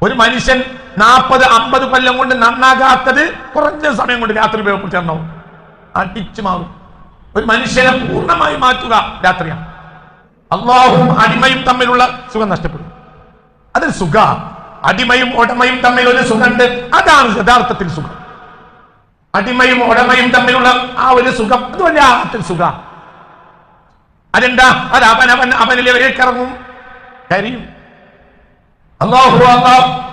ഒരു മനുഷ്യൻ 40-50 കൊല്ലം കൊണ്ട് നന്നാകാത്തത് കുറഞ്ഞ സമയം കൊണ്ട് രാത്രി ഉപയോഗപ്പെടുത്തി അടിച്ചു മാറും. ഒരു മനുഷ്യനെ പൂർണ്ണമായി മാറ്റുക രാത്രിയാണ്. അള്ളാഹും അടിമയും തമ്മിലുള്ള സുഖം നഷ്ടപ്പെടും. അതൊരു സുഖ. അടിമയും ഉടമയും തമ്മിൽ ഒരു സുഖമുണ്ട്, അതാണ് യഥാർത്ഥത്തിൽ സുഖം. അടിമയും ഉടമയും തമ്മിലുള്ള ആ ഒരു സുഖം, അത് വലിയ സുഖ. അതെന്താ? അത് അവനിലേക്ക് ഇറങ്ങും, കരിയും.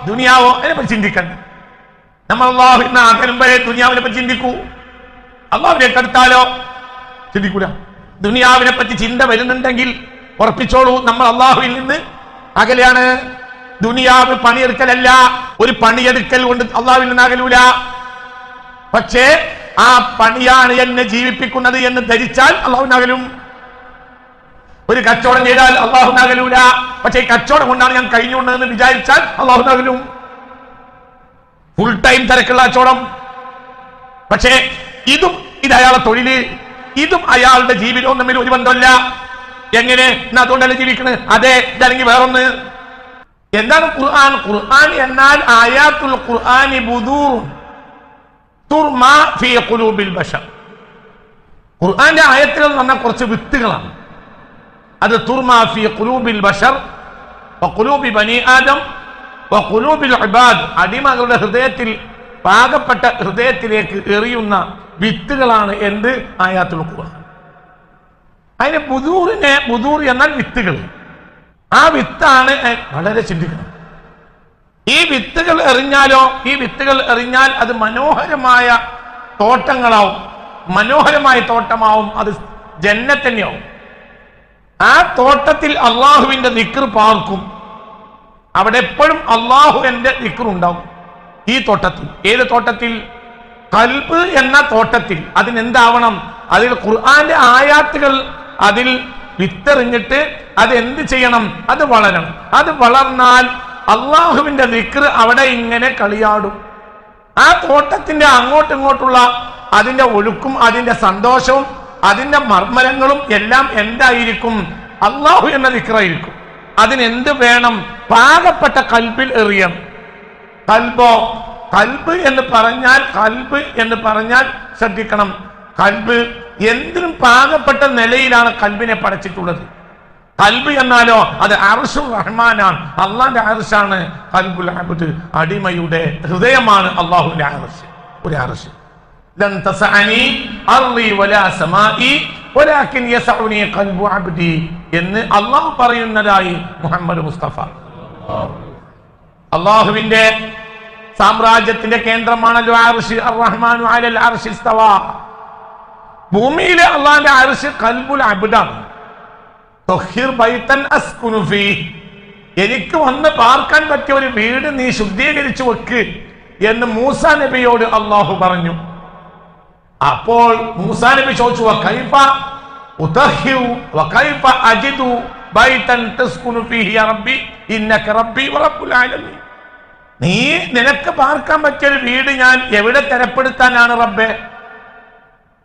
ദുനിയാവോ അതിനെപ്പറ്റി ചിന്തിക്കണ്ട. നമ്മൾ അള്ളാഹുവിനെ അകലുമ്പോഴേ ദുനിയാവിനെ പറ്റി ചിന്തിക്കൂ. അള്ളാഹുവിലേക്ക് അടുത്താലോ ചിന്തിക്കൂല. ദുനിയാവിനെ പറ്റി ചിന്ത വരുന്നുണ്ടെങ്കിൽ ഉറപ്പിച്ചോളൂ, നമ്മൾ അള്ളാഹുവിൽ നിന്ന് അകലെയാണ്. ദുനിയാവ് പണിയെടുക്കലല്ല, ഒരു പണിയെടുക്കൽ കൊണ്ട് അള്ളാഹുവിൽ നിന്ന് അകലൂല. പക്ഷേ ആ പണിയാണ് എന്നെ ജീവിപ്പിക്കുന്നത് എന്ന് ധരിച്ചാൽ അള്ളാഹുവിനകലും. ഒരു കച്ചവടം ചെയ്താൽ അള്ളാഹുനകലൂല, പക്ഷേ ഈ കച്ചവടം കൊണ്ടാണ് ഞാൻ കഴിഞ്ഞുകൊണ്ടെന്ന് വിചാരിച്ചാൽ അള്ളാഹുനകലും. ഫുൾ ടൈം തിരക്കുള്ള കച്ചവടം, പക്ഷേ ഇത് അയാളെ തൊഴില്, ഇതും അയാളുടെ ജീവിതവും തമ്മിൽ ഒരു ബന്ധമല്ല. എങ്ങനെ? അതുകൊണ്ടല്ലേ ജീവിക്കണത്. അതെ, ഇതല്ലെങ്കിൽ വേറൊന്ന്. എന്താണ് ഖുർആൻ? ഖുർആൻ എന്നാൽ ആയാത്തുൽ ഖുർആനി ബുദൂർ തുർമാ ഫീ ഖുലൂബിൽ ബശർ. ഖുർആന്റെ ആയത്തുകൾ എന്ന് പറഞ്ഞാൽ കുറച്ച് വിത്തുകളാണ്. അത് തുർമാ ഫീ ഖുലൂബിൽ ബശർ വഖുലൂബി ബനി ആദം വഖുലൂബിൽ ഇബാദ്, അടിമകളുടെ ഹൃദയത്തിൽ, പാകപ്പെട്ട ഹൃദയത്തിലേക്ക് എറിയുന്ന വിത്തുകളാണ് എന്ത്? ആയാത്തുൽ ഖുർആൻ. അതിന് ബുദൂർ എന്നാൽ വിത്തുകൾ. ആ വിത്താണ് വളരെ ചിന്തിക്കണം. ഈ വിത്തുകൾ എറിഞ്ഞാലോ, ഈ വിത്തുകൾ എറിഞ്ഞാൽ അത് മനോഹരമായ തോട്ടങ്ങളാവും, മനോഹരമായ തോട്ടമാവും, അത് ജന്നത്ത് തന്നെയാവും. ആ തോട്ടത്തിൽ അള്ളാഹുവിന്റെ ദിക്ർ പാർക്കും. അവിടെ എപ്പോഴും അള്ളാഹുവിന്റെ ദിക്ർ ഉണ്ടാവും. ഈ തോട്ടത്തിൽ, ഏത് തോട്ടത്തിൽ? ഖൽബ് എന്ന തോട്ടത്തിൽ. അതിനെന്താവണം? അതിൽ ഖുർആന്റെ ആയാത്തുകൾ അതിൽ വിത്തെറിഞ്ഞിട്ട് അത് എന്ത് ചെയ്യണം? അത് വളരണം. അത് വളർന്നാൽ അള്ളാഹുവിന്റെ ദിക്ർ അവിടെ ഇങ്ങനെ കളിയാടും. ആ തോട്ടത്തിന്റെ അങ്ങോട്ടും ഇങ്ങോട്ടുള്ള അതിന്റെ ഒഴുക്കും അതിന്റെ സന്തോഷവും അതിന്റെ മർമ്മരങ്ങളും എല്ലാം എന്തായിരിക്കും? അള്ളാഹു എന്ന ദിക്റായിരിക്കും. അതിനെന്ത് വേണം? പാകപ്പെട്ട കൽബിൽ എറിയണം. കൽബ് എന്ന് പറഞ്ഞാൽ ശ്രദ്ധിക്കണം, കൽബ് എന്തിനും പാകപ്പെട്ട നിലയിലാണ് കൽബിനെ പടച്ചിട്ടുള്ളത്. കൽബ് എന്നാലോ അത് അർശുർ റഹ്മാനാണ്, അള്ളാന്റെ അർശാണ്. ഖൽബുൽ അബ്ദ്, അടിമയുടെ ഹൃദയമാണ് അള്ളാഹുവിന്റെ അർശ്. ഒരു അർശ് ലൻ തസഅനി അർളി വലാ സമാഇ വലാകിൻ യസഉനി ഖൽബു അബ്ദി എന്ന് അള്ളാഹു പറയുന്നതായി മുഹമ്മദ് മുസ്തഫ. അള്ളാഹുവിന്റെ സാമ്രാജ്യത്തിന്റെ കേന്ദ്രമാണല്ലോ അർശ്. അർറഹ്മാനു അലൽ അർശി ഇസ്തവാ. ഭൂമിയിലെ അള്ളാന്റെ അർശ് ഖൽബുൽ അബ്ദാണ്. തഖ്ഹിർ ബൈതൻ അസ്കുനു ഫീ, എനിക്ക് വന്ന് പാർക്കാൻ പറ്റിയ ഒരു വീട് നീ ശുദ്ധീകരിച്ചു വെക്ക് എന്ന് മൂസാ നബിയോട് അള്ളാഹു പറഞ്ഞു. അപ്പോൾ മൂസാ നബി ചോദിച്ചു, വകൈഫ ഉതഹിറു വകൈഫ അജിദു ബൈതൻ തസ്കുനു ഫീഹി യാ റബ്ബി ഇന്നക റബ്ബി വറബ്ബുൽ ആലമീൻ. നീ നിനക്ക് പാർക്കാൻ പറ്റിയ ഒരു വീട് ഞാൻ എവിടെ തരപ്പെടുത്താനാണ് റബ്ബേ?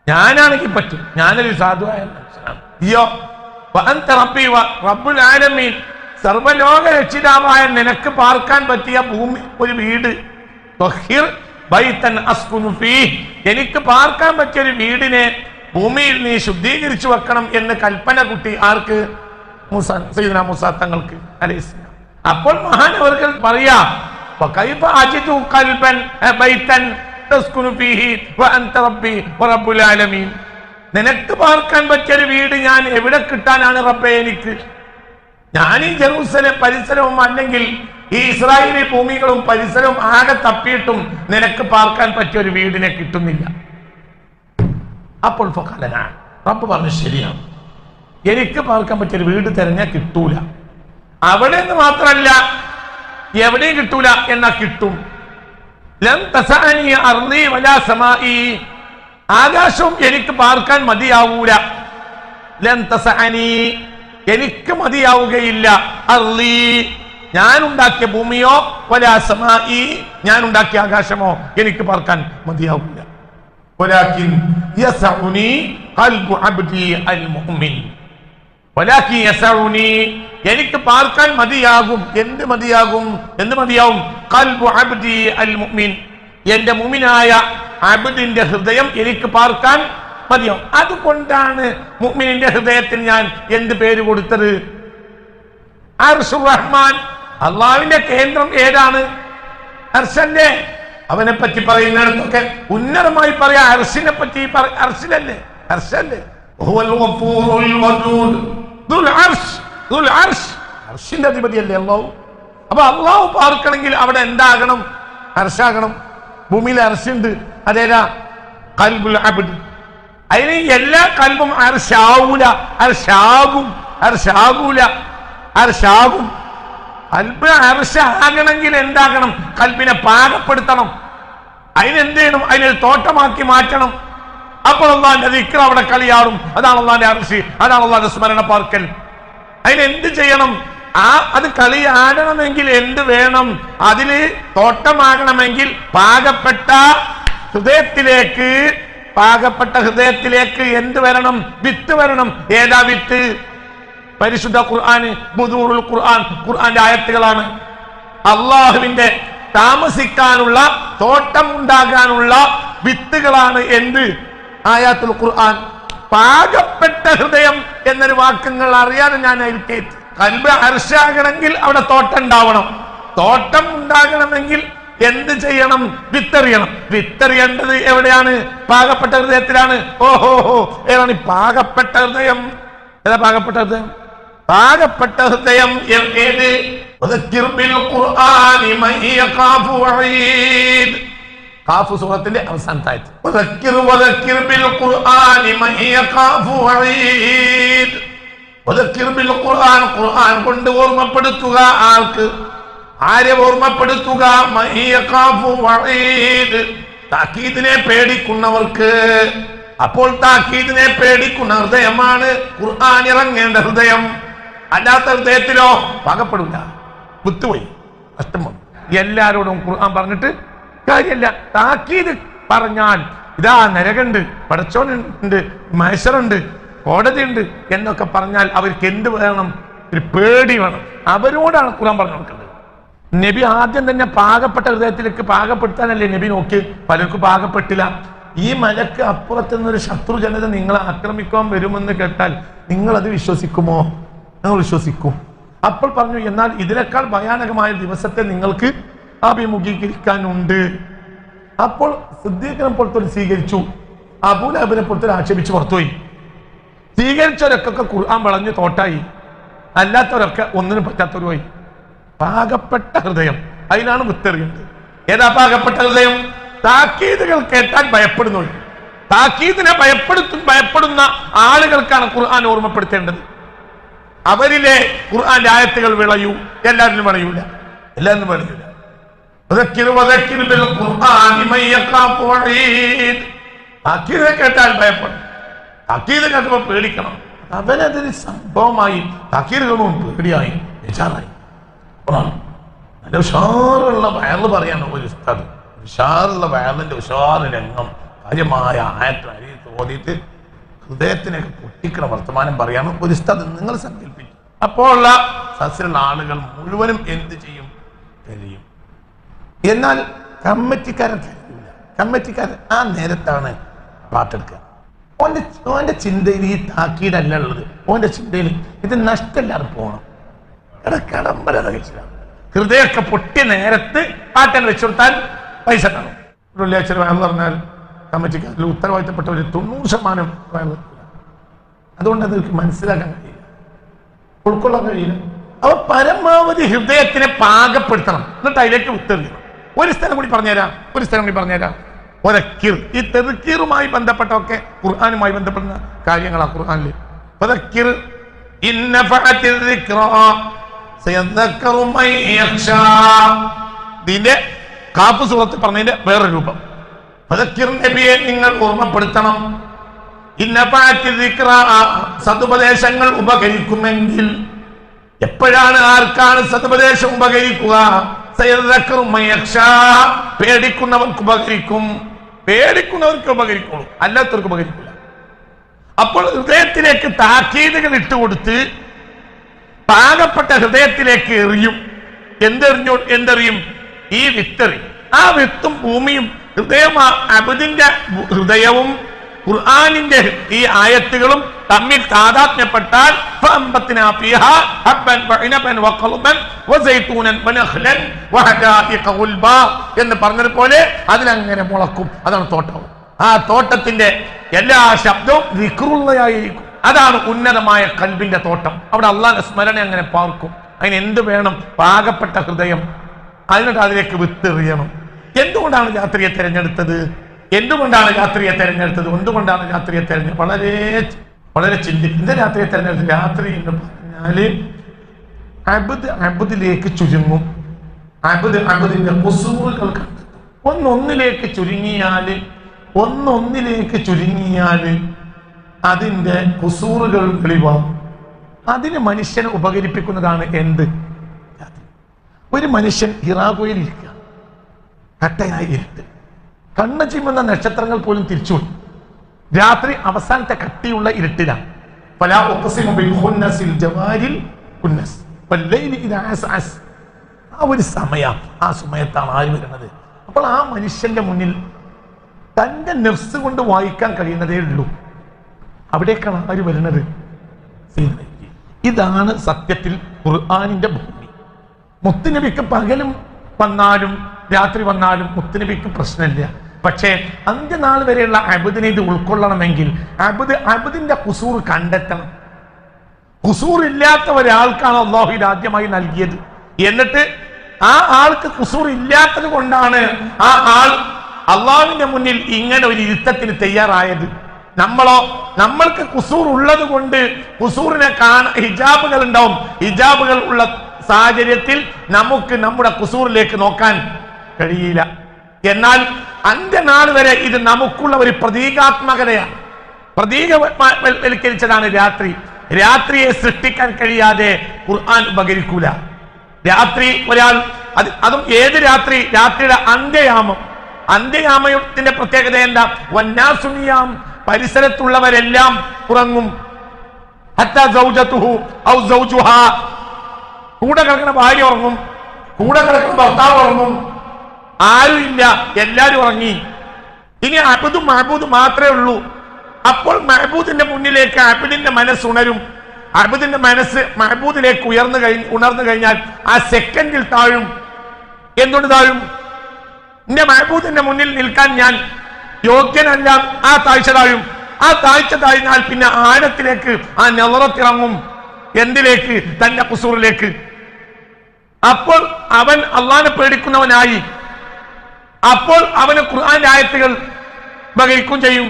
ഞാനാണെങ്കിൽ പറ്റും, ഞാനൊരു സാധുവായ മനുഷ്യനാണ്. അയ്യോ വഅൻത റബ്ബി വറബ്ബുൽ ആലമീൻ, സർവലോക രക്ഷിതാവായ നിനക്ക് പാർക്കാൻ പറ്റിയ ഭൂമി, ഒരു വീട്. തഖ്ഹിർ ബൈതൻ അസ്കുനു ഫീഹ്, എനിക്ക് പാർക്കാൻ പറ്റിയ ഒരു വീടിനെ ഭൂമിയിൽ നീ ശുദ്ധീകരിച്ചു വെക്കണം എന്ന് കൽപ്പന കുട്ടി ആർക്ക്? സയ്യിദുനാ മൂസാ തങ്ങൾക്ക് അലൈഹിസ്സലാം. അപ്പോൾ മഹാനവർകൾ പറയാ, വകൈഫ അജിദു ഖൽബൻ ബൈതൻ തസ്കുനു ഫീഹി വഅൻത റബ്ബി വറബ്ബുൽ ആലമീൻ, നിനക്ക് പാർക്കാൻ പറ്റിയ ഒരു വീട് ഞാൻ എവിടെ കിട്ടാനാണ് റബ്ബേ എനിക്ക്? ഞാൻ ഈ ജെറൂസലേം പരിസരവും അല്ലെങ്കിൽ ഈ ഇസ്രായേലി ഭൂമികളും പരിസരവും ആകെ തപ്പിയിട്ടും നിനക്ക് പാർക്കാൻ പറ്റിയ ഒരു വീടിനെ കിട്ടുന്നില്ല. അപ്പോൾ റബ്ബ് പറഞ്ഞു, ശരിയാണ്, എനിക്ക് പാർക്കാൻ പറ്റിയ ഒരു വീട് തെരഞ്ഞാൽ കിട്ടൂല. അവിടെ നിന്ന് മാത്രമല്ല എവിടെയും കിട്ടൂല, എന്നാ കിട്ടും. ലൻ തസഅനി അർളി വലാ സമാഇ, ആകാശവും എനിക്ക് പാർക്കാൻ മതിയാവൂല. ലൻ തസഅനി, എനിക്ക് മതിയാവുകയില്ല. അർളി, ഞാൻ ഉണ്ടാക്കിയ ഭൂമിയോ വലാ സമാഇ, ഞാൻ ഉണ്ടാക്കിയ ആകാശമോ എനിക്ക് പാർക്കാൻ മതിയാവില്ല. വലാകിൻ യസഉനി ഖൽബു അബ്ദി അൽ മുഅ്മിൻ, വലാകി യസഉനി, എനിക്ക് പാർക്കാൻ മതിയാകും. എന്ത് മതിയാകും? എന്ത് മതിയാവും? ഖൽബു അബ്ദി അൽ മുഅ്മിൻ, എന്റെ മുഅ്മിനായ അബ്ദിന്റെ ഹൃദയം എനിക്ക് പാർക്കാൻ മതിയാവും. അതുകൊണ്ടാണ് മുഅ്മിനിന്റെ ഹൃദയത്തിന് ഞാൻ എന്ത് പേര് കൊടുത്തത്? അർശുർ റഹ്മാൻ. അള്ളാഹുവിന്റെ കേന്ദ്രം ഏതാണ്? അർശല്ലേ. അവനെ പറ്റി പറയുന്നിടത്തൊക്കെ ഉന്നതമായി പറയാ അർശിനെ പറ്റി. അർശിലല്ലേ? അർശല്ലേ. അർശിന്റെ അധിപതിയല്ലേ അള്ളാഹു. അപ്പൊ അള്ളാഹു പാർക്കണമെങ്കിൽ അവിടെ എന്താകണം? അർശാകണം. ഭൂമിയിൽ അർശുണ്ട്, അതേതാ? ഖൽബുൽ അബ്ദ്. അതിന് എല്ലാ കൽബും അർശാവൂല, അർശാകും. അർശാകൂല, അർശാകും. കൽബ് അർശാകണമെങ്കിൽ എന്താകണം? കൽബിനെ പാകപ്പെടുത്തണം. അതിനെന്ത് ചെയ്യണം? അതിനൊരു തോട്ടമാക്കി മാറ്റണം. അപ്പോൾ അള്ളാന്റെ ദിക്ർ അവിടെ കളിയാടും. അതാണ് അള്ളാന്റെ അർശ്, അതാണ് അള്ളാന്റെ സ്മരണ പാർക്കൽ. അതിനെന്ത് ചെയ്യണം? അത് കളിയാടണമെങ്കിൽ എന്ത് വേണം? അതില് തോട്ടമാകണമെങ്കിൽ പാകപ്പെട്ട ഹൃദയത്തിലേക്ക് എന്ത് വരണം? വിത്ത് വരണം. ഏതാ വിത്ത്? പരിശുദ്ധ ഖുർആന്, ബുദൂറുൽ ഖുർആൻ, ഖുർആന്റെ ആയത്തുകളാണ്. അള്ളാഹുവിന്റെ താമസിക്കാനുള്ള, തോട്ടം ഉണ്ടാകാനുള്ള വിത്തുകളാണ് എന്ത്? ആയാത്തുൽ ഖുർആൻ. പാകപ്പെട്ട ഹൃദയം എന്നൊരു വാക്കുകൾ അറിയാതെ ഞാൻ അതിൽ കേട്ടു. കൽബ് അർശാകണമെങ്കിൽ അവിടെ തോട്ടം ഉണ്ടാവണം. തോട്ടം ഉണ്ടാകണമെങ്കിൽ എന്ത് ചെയ്യണം? വിത്തെറിയണം. വിത്തെറിയേണ്ടത് എവിടെയാണ്? പാകപ്പെട്ട ഹൃദയത്തിലാണ്. ഓഹോ, ഏതാണ് പാകപ്പെട്ട ഹൃദയം? ഏതാ പാകപ്പെട്ട ഹൃദയം? പാകപ്പെട്ട ഹൃദയം ഏത്? ഖാഫ് സൂറത്തിന്റെ അവസാനത്തെ ആയത്ത്. ഖുർആൻ കൊണ്ട് ഓർമ്മപ്പെടുത്തുക. ആർക്ക്? ആരെ ഓർമ്മപ്പെടുത്തുക? താക്കീദിനെ പേടിക്കുന്നവർക്ക്. അപ്പോൾ താക്കീദിനെ പേടിക്കുന്ന ഹൃദയമാണ് ഖുർആൻ ഇറങ്ങേണ്ട ഹൃദയം. അല്ലാത്ത ഹൃദയത്തിലോ പാകപ്പെടില്ല. വിട്ടുപോയി, കഷ്ടം വന്നു. എല്ലാരോടും ഖുർആൻ പറഞ്ഞിട്ട് കാര്യമില്ല. താക്കീത് പറഞ്ഞാൽ ഇതാ നരകമുണ്ട്, പടച്ചോനുണ്ട്, മഹ്ശറുണ്ട്, കോടതിയുണ്ട് എന്നൊക്കെ പറഞ്ഞാൽ അവർക്ക് എന്ത് വേണം? ഒരു പേടി വേണം. അവരോടാണ് ഖുർആൻ പറഞ്ഞു കൊടുക്കുന്നത്. നബി ആദ്യം തന്നെ പാകപ്പെട്ട ഹൃദയത്തിലേക്ക് പാകപ്പെടുത്താനല്ലേ നബി നോക്കി. പലർക്കും പാകപ്പെട്ടില്ല. ഈ മലക്ക് അപ്പുറത്തു നിന്നൊരു ശത്രു ജനത നിങ്ങളെ ആക്രമിക്കാൻ വരുമെന്ന് കേട്ടാൽ നിങ്ങൾ അത് വിശ്വസിക്കുമോ? നിങ്ങൾ വിശ്വസിക്കും. അപ്പോൾ പറഞ്ഞു, എന്നാൽ ഇതിനേക്കാൾ ഭയാനകമായ ദിവസത്തെ നിങ്ങൾക്ക് അഭിമുഖീകരിക്കാനുണ്ട്. അപ്പോൾ സിദ്ദീഖിനെ പോലത്തെ സ്വീകരിച്ചു, അബൂലഹബിനെ പോലത്തെ ആക്ഷേപിച്ച് പുറത്തുപോയി. സ്വീകരിച്ചവരൊക്കെ ഖുർആൻ വളഞ്ഞ് തോട്ടായി, അല്ലാത്തവരൊക്കെ ഒന്നിനും പറ്റാത്തവരുമായി. പാകപ്പെട്ട ഹൃദയം, അതിനാണ് വിത്തെറിയുന്നത്. ഏതാ പാകപ്പെട്ട ഹൃദയം? താക്കീതുകൾ കേട്ടാൽ ഭയപ്പെടുന്നു. താക്കീദിനെ ഭയപ്പെടുന്ന ആളുകൾക്കാണ് ഖുർആൻ ഓർമ്മപ്പെടുത്തേണ്ടത്. അവരിലെ ഖുർആന്റെ ആയത്തുകൾ വിളയൂ. എല്ലാവരും വിളയൂല, എല്ലാവരും വിളയൂല. താക്കീത് കേട്ടാൽ ഭയപ്പെടും. താക്കീത് കേട്ടപ്പോൾ പേടിക്കണം. അവനതൊരു സംഭവമായി, താക്കീത് കേൾക്കുമ്പോൾ പേടിയായി, ബേജാറായി. നല്ല ഉഷാറുള്ള വയറ് പറയാണ് ഒരു ഉസ്താദ്. ഉഷാറുള്ള വയറിന്റെ ഉഷാറ് രംഗം, കാര്യമായ ആയത്ത് അരിയത്ത് ഓതിയിട്ട് ഹൃദയത്തിനൊക്കെ പൊട്ടിക്കണ വർത്തമാനം പറയാണ് ഒരു ഉസ്താദ്. നിങ്ങൾ സങ്കല്പിക്കും. അപ്പോൾ ഉള്ള സസ്യമുള്ള ആളുകൾ മുഴുവനും എന്ത് ചെയ്യും? കഴിയും. എന്നാൽ കമ്മിറ്റിക്കാരൻ കഴിയില്ല. കമ്മിറ്റിക്കാരൻ ആ നേരത്താണ് പാട്ടെടുക്കുക. ഓന്റെ ചിന്തയിൽ ഈ താക്കീതല്ല ഉള്ളത്. ഓന്റെ ചിന്തയിൽ ഇത് നഷ്ടമില്ലാതെ പോകണം. കടമ്പര ഹൃദയമൊക്കെ പൊട്ടിയ നേരത്ത് പാട്ടൻ വെച്ചു കൊടുത്താൽ പൈസ കാണും. വെള്ളിയാഴ്ച വയൽ പറഞ്ഞാൽ കമ്മിറ്റിക്കാരിൽ ഉത്തരവാദിത്തപ്പെട്ട ഒരു 90% വയൽ. അതുകൊണ്ട് അത് മനസ്സിലാക്കാൻ കഴിയില്ല, ഉൾക്കൊള്ളാൻ കഴിയില്ല. അവ പരമാവധി ഹൃദയത്തിനെ പാകപ്പെടുത്തണം. എന്നിട്ട് അതിലേക്ക് ഉത്തരവിടണം. ഒരു സ്ഥലം കൂടി പറഞ്ഞുതരാം. ഒരക്കിർ, ഈ തെറുക്കീറുമായി ബന്ധപ്പെട്ടൊക്കെ ഖുർആനുമായി ബന്ധപ്പെടുന്ന കാര്യങ്ങളാണ് ഖുർആനിൽ. ഇതിന്റെ കാഫ് സൂറത്ത് പറഞ്ഞതിന്റെ വേറെ രൂപം. നബിയെ നിങ്ങൾ ഓർമ്മപ്പെടുത്തണം. സതുപദേശങ്ങൾ ഉപകരിക്കുമെങ്കിൽ. എപ്പോഴാണ് ആർക്കാണ് സതുപദേശം ഉപകരിക്കുക? പേടിക്കുന്നവർക്ക് ഉപകരിക്കും. പേടിക്കുന്നവർക്ക് ഉപകരിക്കുള്ളൂ, അല്ലാത്തവർക്ക് ഉപകരിക്കില്ല. അപ്പോൾ ഹൃദയത്തിലേക്ക് താക്കീതുകൾ ഇട്ടുകൊടുത്ത് പാകപ്പെട്ട ഹൃദയത്തിലേക്ക് എറിയും. എന്തെറിയും? ഈ വിത്തെറിയും. ആ വിത്തും ഭൂമിയും അബ്ദിന്റെ ഹൃദയവും ഖുർആനിന്റെ ഈ ആയത്തുകളും തമ്മിൽ താദാത്മ്യപ്പെട്ടാൽ എന്ന് പറഞ്ഞതുപോലെ അതിനങ്ങനെ മുളക്കും. അതാണ് തോട്ടം. ആ തോട്ടത്തിന്റെ എല്ലാ ശബ്ദവും ദിക്റുള്ളയായിരിക്കും. അതാണ് ഉന്നതമായ ഖൽബിന്റെ തോട്ടം. അവിടെ അള്ളാഹുവിന്റെ സ്മരണ അങ്ങനെ പാർക്കും. അതിന് എന്ത് വേണം? പാകപ്പെട്ട ഹൃദയം. അതിനിട്ട് അതിലേക്ക് വിത്തെറിയണം. എന്തുകൊണ്ടാണ് രാത്രിയെ തെരഞ്ഞെടുത്തത്? എന്തുകൊണ്ടാണ് രാത്രിയെ വളരെ വളരെ ചിന്തിക്കും. എന്താ രാത്രിയെ തെരഞ്ഞെടുത്തത്? രാത്രി എന്ന് പറഞ്ഞാല് അബ്ദിലേക്ക് ചുരുങ്ങും. അബ്ദിന്റെ ഖുസൂറുകൾ കണ്ടെത്തും. ഒന്നൊന്നിലേക്ക് ചുരുങ്ങിയാല് അതിന്റെ ഖുസൂറുകൾ വെളിവാകും. അതിന് മനുഷ്യനെ ഉപകരിപ്പിക്കുന്നതാണ് എന്ത്? ഒരു മനുഷ്യൻ ഹിറാഗോയിൽ ഇരിക്കുക, കട്ടയായി ഇരുട്ട്, കണ്ണ് ചിമ്മുന്ന നക്ഷത്രങ്ങൾ പോലും തിരിച്ചുവിടും. രാത്രി അവസാനത്തെ കട്ടിയുള്ള ഇരുട്ടിലാണ്. ആ ഒരു സമയത്താണ് ആര് വരുന്നത്? അപ്പോൾ ആ മനുഷ്യന്റെ മുന്നിൽ തന്റെ നെഫ്സ് കൊണ്ട് വായിക്കാൻ കഴിയുന്നതേ ഉള്ളൂ. അവിടേക്കാണ് ആര് വരുന്നത്? ഇതാണ് സത്യത്തിൽ ഖുർആനിന്റെ ഭൂമി. മുത്തുനബിക്ക് പകലും വന്നാലും രാത്രി വന്നാലും മുത്തുനബിക്ക് പ്രശ്നമില്ല. പക്ഷേ അന്ത്യനാൾ വരെയുള്ള അബ്ദിനെ ഇത് ഉൾക്കൊള്ളണമെങ്കിൽ അബ്ദിന്റെ ഖുസൂർ കണ്ടെത്തണം. ഖുസൂർ ഇല്ലാത്ത ഒരാൾക്കാണ് അല്ലാഹു ആദ്യമായി നൽകിയത്. എന്നിട്ട് ആ ആൾക്ക് ഖുസൂർ ഇല്ലാത്തത് കൊണ്ടാണ് ആ ആൾ അള്ളാഹുവിന്റെ മുന്നിൽ ഇങ്ങനെ ഒരു ഇരുത്തത്തിന് തയ്യാറായത്. നമ്മൾക്ക് ഖുസൂർ ഉള്ളത് കൊണ്ട് ഖുസൂറിനെ ഹിജാബുകൾ ഉണ്ടാവും. ഹിജാബുകൾ ഉള്ള സാഹചര്യത്തിൽ നമുക്ക് നമ്മുടെ ഖുസൂറിലേക്ക് നോക്കാൻ കഴിയില്ല. എന്നാൽ അന്ത്യനാൾ വരെ ഇത് നമുക്കുള്ള ഒരു പ്രതീകാത്മകതയാണ്. പ്രതീകവൽക്കരിച്ചതാണ് രാത്രി. രാത്രിയെ സൃഷ്ടിക്കാൻ കഴിയാതെ ഖുർആൻ ഉപകരിക്കൂല. രാത്രി ഒരാൾ അതും ഏത് രാത്രി? രാത്രിയുടെ അന്ത്യയാമത്തിന്റെ പ്രത്യേകത എന്താ? വന്നാസുനിയാം, പരിസരത്തുള്ളവരെല്ലാം ഉറങ്ങും. ഹത്താ സൗജതുഹു ഔ സൗജുഹാ, കൂടെ കിടക്കുന്ന ഭാര്യ ഉറങ്ങും, കൂടെ കിടക്കുന്ന ഭർത്താവ് ഉറങ്ങും, ആരുമില്ല, എല്ലാരും ഉറങ്ങി. ഇനി അബ്ദും മഹബൂദും മാത്രമേ ഉള്ളൂ. അപ്പോൾ മഹബൂദിന്റെ മുന്നിലേക്ക് അബ്ദിന്റെ മനസ്സ് ഉണരും. അബ്ദിന്റെ മനസ്സ് മഹബൂദിലേക്ക് ഉണർന്നു കഴിഞ്ഞാൽ ആ സെക്കൻഡിൽ താഴും. എന്തുകൊണ്ട് താഴും? എന്റെ മഹബൂദിന്റെ മുന്നിൽ നിൽക്കാൻ ഞാൻ യോഗ്യനല്ല. ആ താഴ്ച താഴും. ആ താഴ്ച താഴ്ന്നാൽ പിന്നെ ആഴത്തിലേക്ക് ആ നെളറത്തിറങ്ങും. എന്തിലേക്ക്? തന്റെ ഖുസൂറിലേക്ക്. അപ്പോൾ അവൻ അള്ളാഹനെ പേടിക്കുന്നവനായി. അപ്പോൾ അവന് ഖുർആന്റെ ആയത്തുകൾ ഉപകരിക്കും ചെയ്യും.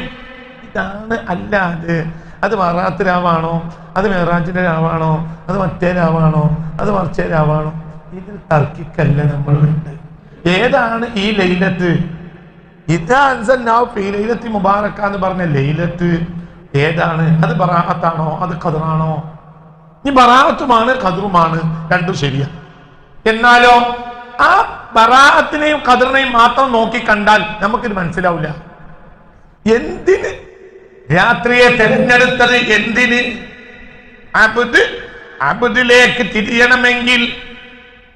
ഇതാണ്. അല്ലാതെ അത് മറാത്ത് രാവാണോ, അത് മെഹറാജിന്റെ രാവാണോ, അത് മറ്റേ രാവാണോ, അത് മറിച്ചേ രാവാണോ, ഇതിൽ തർക്കിക്കല്ല നമ്മളുണ്ട്. ഏതാണ് ഈ ലൈലത്ത്? ഇതാ അൻസൽനാഹു ഫീ ലൈലത്തി മുബാറക എന്ന് പറഞ്ഞ ലൈലത്ത് ഏതാണ്? അത് ബറാഅത്താണോ, അത് ഖദറാണോ? ഈ ബറാഅത്തുമാണ് ഖദറുമാണ്, രണ്ടും ശരിയാ. എന്നാലോ ആ ബറാഅത്തിനെയും ഖദറിനെയും മാത്രം നോക്കി കണ്ടാൽ നമുക്കിത് മനസ്സിലാവില്ല. എന്തിന് രാത്രിയെ തെരഞ്ഞെടുത്തത്? എന്തിന്? അബ്ദിലേക്ക് തിരിയണമെങ്കിൽ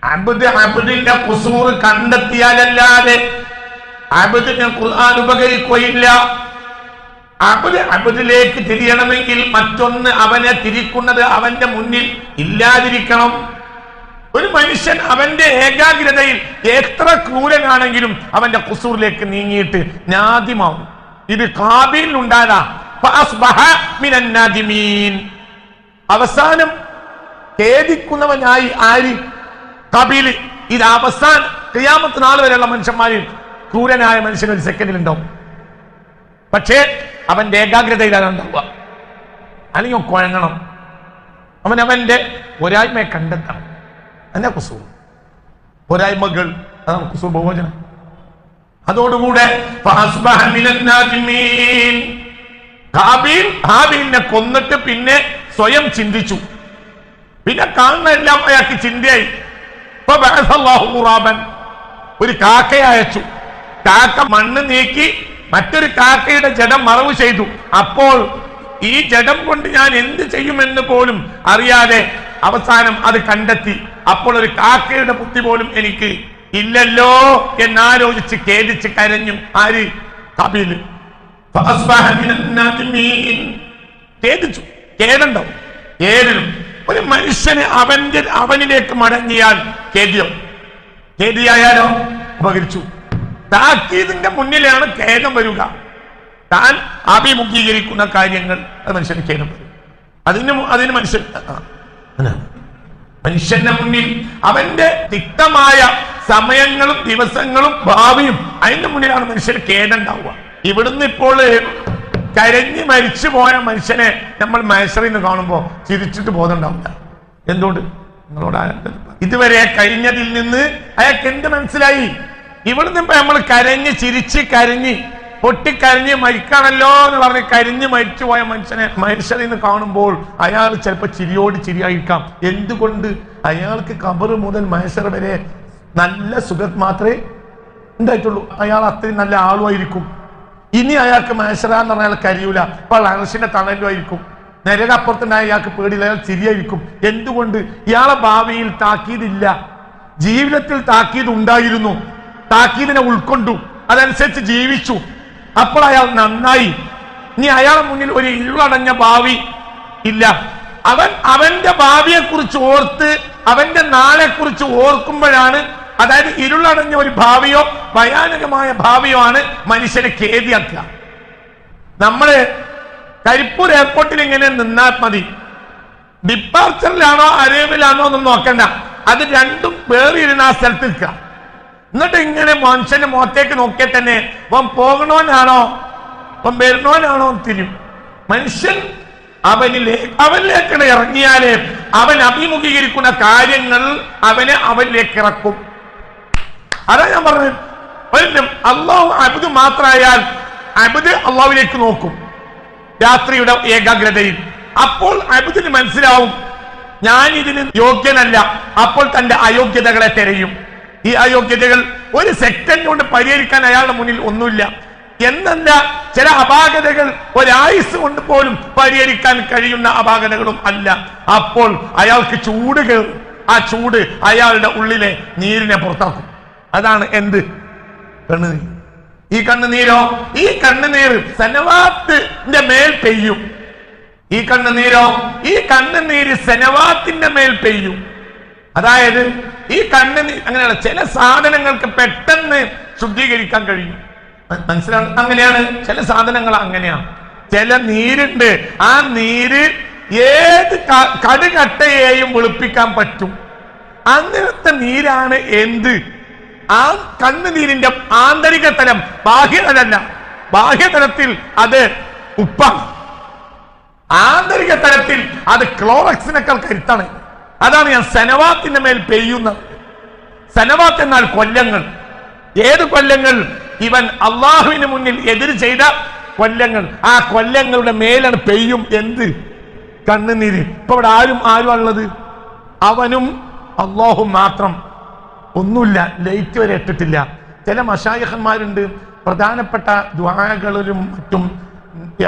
അബ്ദിന്റെ ഖുസൂർ കണ്ടെത്തിയാലല്ലാതെ അബ്ദിന് ഖുർആൻ ഉപകരിക്കുകയില്ല. അബ്ദിലേക്ക് തിരിയണമെങ്കിൽ മറ്റൊന്ന് അവനെ തിരിക്കുന്നത് അവന്റെ മുന്നിൽ ഇല്ലാതിരിക്കണം. ഒരു മനുഷ്യൻ അവന്റെ ഏകാഗ്രതയിൽ എത്ര ക്രൂരനാണെങ്കിലും അവന്റെ ഖുസൂറിലേക്ക് നീങ്ങിയിട്ട് നാദിമാവും. ഇത് ഖാബീലിനുണ്ടായതാ. അവസാനം ഖേദിക്കുന്നവനായി ആര്? ഖാബീല്. ഇത് അവസാനം ഖിയാമത്ത് നാൾ വരെയുള്ള മനുഷ്യന്മാരിൽ ക്രൂരനായ മനുഷ്യൻ ഒരു സെക്കൻഡിൽ ഉണ്ടാവും. പക്ഷേ അവന്റെ ഏകാഗ്രതയിലാണ് ഉണ്ടാവുക. അല്ലെങ്കിൽ കുഴങ്ങണം. അവന്റെ ഒരായ്മയെ കണ്ടെത്തണം. അല്ല ഖുസൂർ. ഒരായ്മകൾ, അതാണ് ഖുസൂർ ബഹുവചനം. അതോടുകൂടെ ഹാബീലിനെ കൊന്നിട്ട് പിന്നെ സ്വയം ചിന്തിച്ചു. പിന്നെ കാണുന്ന എല്ലാം അയാൾക്ക് ചിന്തയായി. ഒരു കാക്കയെ അയച്ചു. കാക്ക മണ്ണ് നീക്കി മറ്റൊരു കാക്കയുടെ ജഡം മറവ് ചെയ്തു. അപ്പോൾ ഈ ജഡം കൊണ്ട് ഞാൻ എന്ത് ചെയ്യുമെന്ന് പോലും അറിയാതെ അവസാനം അത് കണ്ടെത്തി. അപ്പോൾ ഒരു കാക്കയുടെ ബുദ്ധി പോലും എനിക്ക് ഇല്ലല്ലോ എന്നാലോചിച്ച് ഖേദിച്ച് കരഞ്ഞു. ആര്? ഖബീൽ. ഖേദിച്ചു. ഖേദുണ്ടാവും ഏതിനും. ഒരു മനുഷ്യന് അവനിലേക്ക് മടങ്ങിയാൽ ഖേദിയായാലോ ഉപകരിച്ചു. താക്കീതിന്റെ മുന്നിലാണ് ഖേദം വരിക. താൻ അഭിമുഖീകരിക്കുന്ന കാര്യങ്ങൾ അത് മനുഷ്യന് ഖേദം വരും. അതിന് മനുഷ്യന്റെ മുന്നിൽ അവന്റെ തിക്തമായ സമയങ്ങളും ദിവസങ്ങളും ഭാവിയും അതിന്റെ മുന്നിലാണ് മനുഷ്യന് ഖേദം ഉണ്ടാവുക. ഇവിടുന്ന് ഇപ്പോൾ കരഞ്ഞ് മരിച്ചു പോയ മനുഷ്യനെ നമ്മൾ മഹ്ശറിൽ നിന്ന് കാണുമ്പോ ചിരിച്ചിട്ട് ബോധമുണ്ടാവില്ല. എന്തുകൊണ്ട്? നിങ്ങളോട് ഇതുവരെ കഴിഞ്ഞതിൽ നിന്ന് അയാൾക്ക് എന്ത് മനസ്സിലായി? ഇവിടുന്ന് ഇപ്പൊ നമ്മൾ കരഞ്ഞ് ചിരിച്ച് കരഞ്ഞ് പൊട്ടിക്കരഞ്ഞ് മരിക്കാണല്ലോ എന്ന് പറഞ്ഞ് കരിഞ്ഞ് മരിച്ചു പോയ മനുഷ്യനെ മനുഷ്യരിൽ നിന്ന് കാണുമ്പോൾ അയാൾ ചിലപ്പോൾ ചിരിയോട് ചിരിയായിരിക്കാം. എന്തുകൊണ്ട്? അയാൾക്ക് ഖബർ മുതൽ മഹ്ശർ വരെ നല്ല സുഖം മാത്രമേ ഉണ്ടായിട്ടുള്ളൂ. അയാൾ അത്രയും നല്ല ആളുമായിരിക്കും. ഇനി അയാൾക്ക് മഹ്ശറ എന്ന് പറഞ്ഞാൽ കരിയൂല. അപ്പോൾ അർശിന്റെ തണലുമായിരിക്കും. നരകപ്പുറത്തുണ്ടായ അയാൾക്ക് പേടിയില്ല. അയാൾ ചിരിയായിരിക്കും. എന്തുകൊണ്ട്? ഇയാളെ ഭാവിയിൽ താക്കീതില്ല. ജീവിതത്തിൽ താക്കീത് ഉണ്ടായിരുന്നു. താക്കീതിനെ ഉൾക്കൊണ്ടു. അതനുസരിച്ച് ജീവിച്ചു. അപ്പോൾ അയാൾ നന്നായി. ഇനി അയാളെ മുന്നിൽ ഒരു ഇരുളടഞ്ഞ ഭാവി ഇല്ല. അവന്റെ ഭാവിയെ കുറിച്ച് ഓർത്ത് അവന്റെ നാളെ കുറിച്ച് ഓർക്കുമ്പോഴാണ്, അതായത് ഇരുളടഞ്ഞ ഒരു ഭാവിയോ ഭയാനകമായ ഭാവിയോ ആണ് മനുഷ്യനെ ഖേദിയാക്കുക. നമ്മള് കരിപ്പൂർ എയർപോർട്ടിൽ ഇങ്ങനെ നിന്നാൽ മതി. ഡിപ്പാർച്ചറിലാണോ അരേബിലാണോ ഒന്നും നോക്കണ്ട. അത് രണ്ടും വേറിരുന്ന ആ സ്ഥലത്ത് നിൽക്കുക. എന്നിട്ട് ഇങ്ങനെ മനുഷ്യന്റെ മുഖത്തേക്ക് നോക്കിയാൽ തന്നെ അവൻ പോകണോനാണോ അവൻ വരുന്നോനാണോ തിരിയും. മനുഷ്യൻ അവനിലേക്ക് ഇറങ്ങിയാലേ അവൻ അഭിമുഖീകരിക്കുന്ന കാര്യങ്ങൾ അവനിലേക്ക് ഇറക്കും. അതാ ഞാൻ പറഞ്ഞത്. അള്ളാഹു അബ്ദ് മാത്രമായാൽ അബ്ദ് അള്ളാഹുവിലേക്ക് നോക്കും രാത്രിയുടെ ഏകാഗ്രതയിൽ. അപ്പോൾ അബ്ദിന് മനസ്സിലാവും ഞാൻ ഇതിന് യോഗ്യനല്ല. അപ്പോൾ തന്റെ അയോഗ്യതകളെ തിരയും. ഈ അയോഗ്യതകൾ ഒരു സെക്കൻഡ് കൊണ്ട് പരിഹരിക്കാൻ അയാളുടെ മുന്നിൽ ഒന്നുമില്ല എന്നല്ല. ചില അപാകതകൾ ഒരായുസ് കൊണ്ട് പോലും പരിഹരിക്കാൻ കഴിയുന്ന അപാകതകളും അല്ല. അപ്പോൾ അയാൾക്ക് ചൂട് കയറും. ആ ചൂട് അയാളുടെ ഉള്ളിലെ നീരിനെ പുറത്താക്കും. അതാണ് എന്ത്? കണ്ണുനീർ. ഈ കണ്ണുനീരോ? ഈ കണ്ണുനീർ സനവാത്തിന്റെ മേൽ പെയ്യും. ഈ കണ്ണുനീരോ? ഈ കണ്ണുനീര് സനവാത്തിന്റെ മേൽ പെയ്യും. അതായത് ഈ കണ്ണുനീർ അങ്ങനെയുള്ള ചില സാധനങ്ങൾക്ക് പെട്ടെന്ന് ശുദ്ധീകരിക്കാൻ കഴിയും. മനസ്സിലാണ്? അങ്ങനെയാണ് ചില സാധനങ്ങൾ. അങ്ങനെയാണ് ചില നീരുണ്ട്. ആ നീര് ഏത് കടുകട്ടയെയും വെളുപ്പിക്കാൻ പറ്റും. അങ്ങനത്തെ നീരാണ് എന്ത്? ആ കണ്ണുനീരിന്റെ ആന്തരിക തലം, ബാഹ്യതലല്ല. ബാഹ്യതലത്തിൽ അത് ഉപ്പാണ്. ആന്തരിക തലത്തിൽ അത് ക്ലോറക്സിനേക്കാൾ കരുത്താണ്. അതാണ് ഞാൻ സനവാത്തിന്റെ മേൽ പെയ്യുന്നത്. സനവാത്ത് എന്നാൽ കൊല്ലങ്ങൾ. ഏത് കൊല്ലങ്ങൾ? ഇവൻ അള്ളാഹുവിന് മുന്നിൽ എതിര് ചെയ്ത കൊല്ലങ്ങൾ. ആ കൊല്ലങ്ങളുടെ മേലാണ് പെയ്യും. എന്ത്? കണ്ണുനീര്. ഇപ്പൊ ഇവിടെ ആരുള്ളത്? അവനും അള്ളാഹും മാത്രം. ഒന്നുമില്ല. ലൈറ്റ് വരെ ഇട്ടിട്ടില്ല. ചില മശായിഖന്മാരുണ്ട് പ്രധാനപ്പെട്ട ദുആകളിലും മറ്റും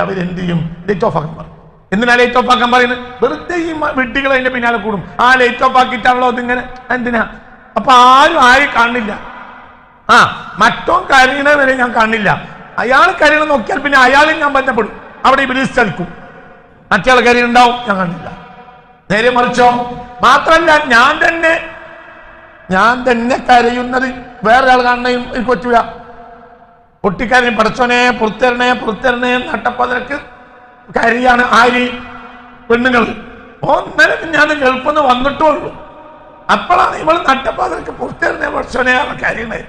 അവരെന്ത് ചെയ്യും? ലൈറ്റ് ഓഫ് ആക്കാൻ പറയും. എന്തിനാ ലൈറ്റ് ഓഫ് ആക്കാൻ പറയുന്നത്? വെറുതെ ഈ വിഡ്ഢികൾ അതിന്റെ പിന്നാലെ കൂടും. ആ ലൈറ്റ് ഓഫ് ആക്കിയിട്ടാണല്ലോ അതിങ്ങനെ. എന്തിനാ? അപ്പൊ ആരും കാണില്ല. മറ്റോ കരയണത് വരെ ഞാൻ കാണില്ല. അയാൾ കരയണം നോക്കിയാൽ പിന്നെ അയാളും ഞാൻ ബന്ധപ്പെടും. അവിടെ ഇബ്ലീസ് ചലിക്കും. മറ്റയാൾ കരയുണ്ടാവും, ഞാൻ കാണില്ല. നേരെ മറിച്ചോ? മാത്രല്ല ഞാൻ തന്നെ കരയുന്നത് വേറൊരാൾ കാണണയും എനിക്ക് പറ്റൂല. പൊട്ടിക്കരയും പടച്ചോനെ പുറത്തരണേ നട്ടപ്പതിനക്ക് കരയാണ്. ആര്? പെണ്ണുങ്ങൾ. ഒന്നര ഞാൻ ഗൾഫിന്ന് വന്നിട്ടുള്ളൂ. അപ്പോഴാണ് ഇവൾ നട്ടപ്പതിനക്ക് പുറത്തരണേ പടച്ചോനെ കരയണേ.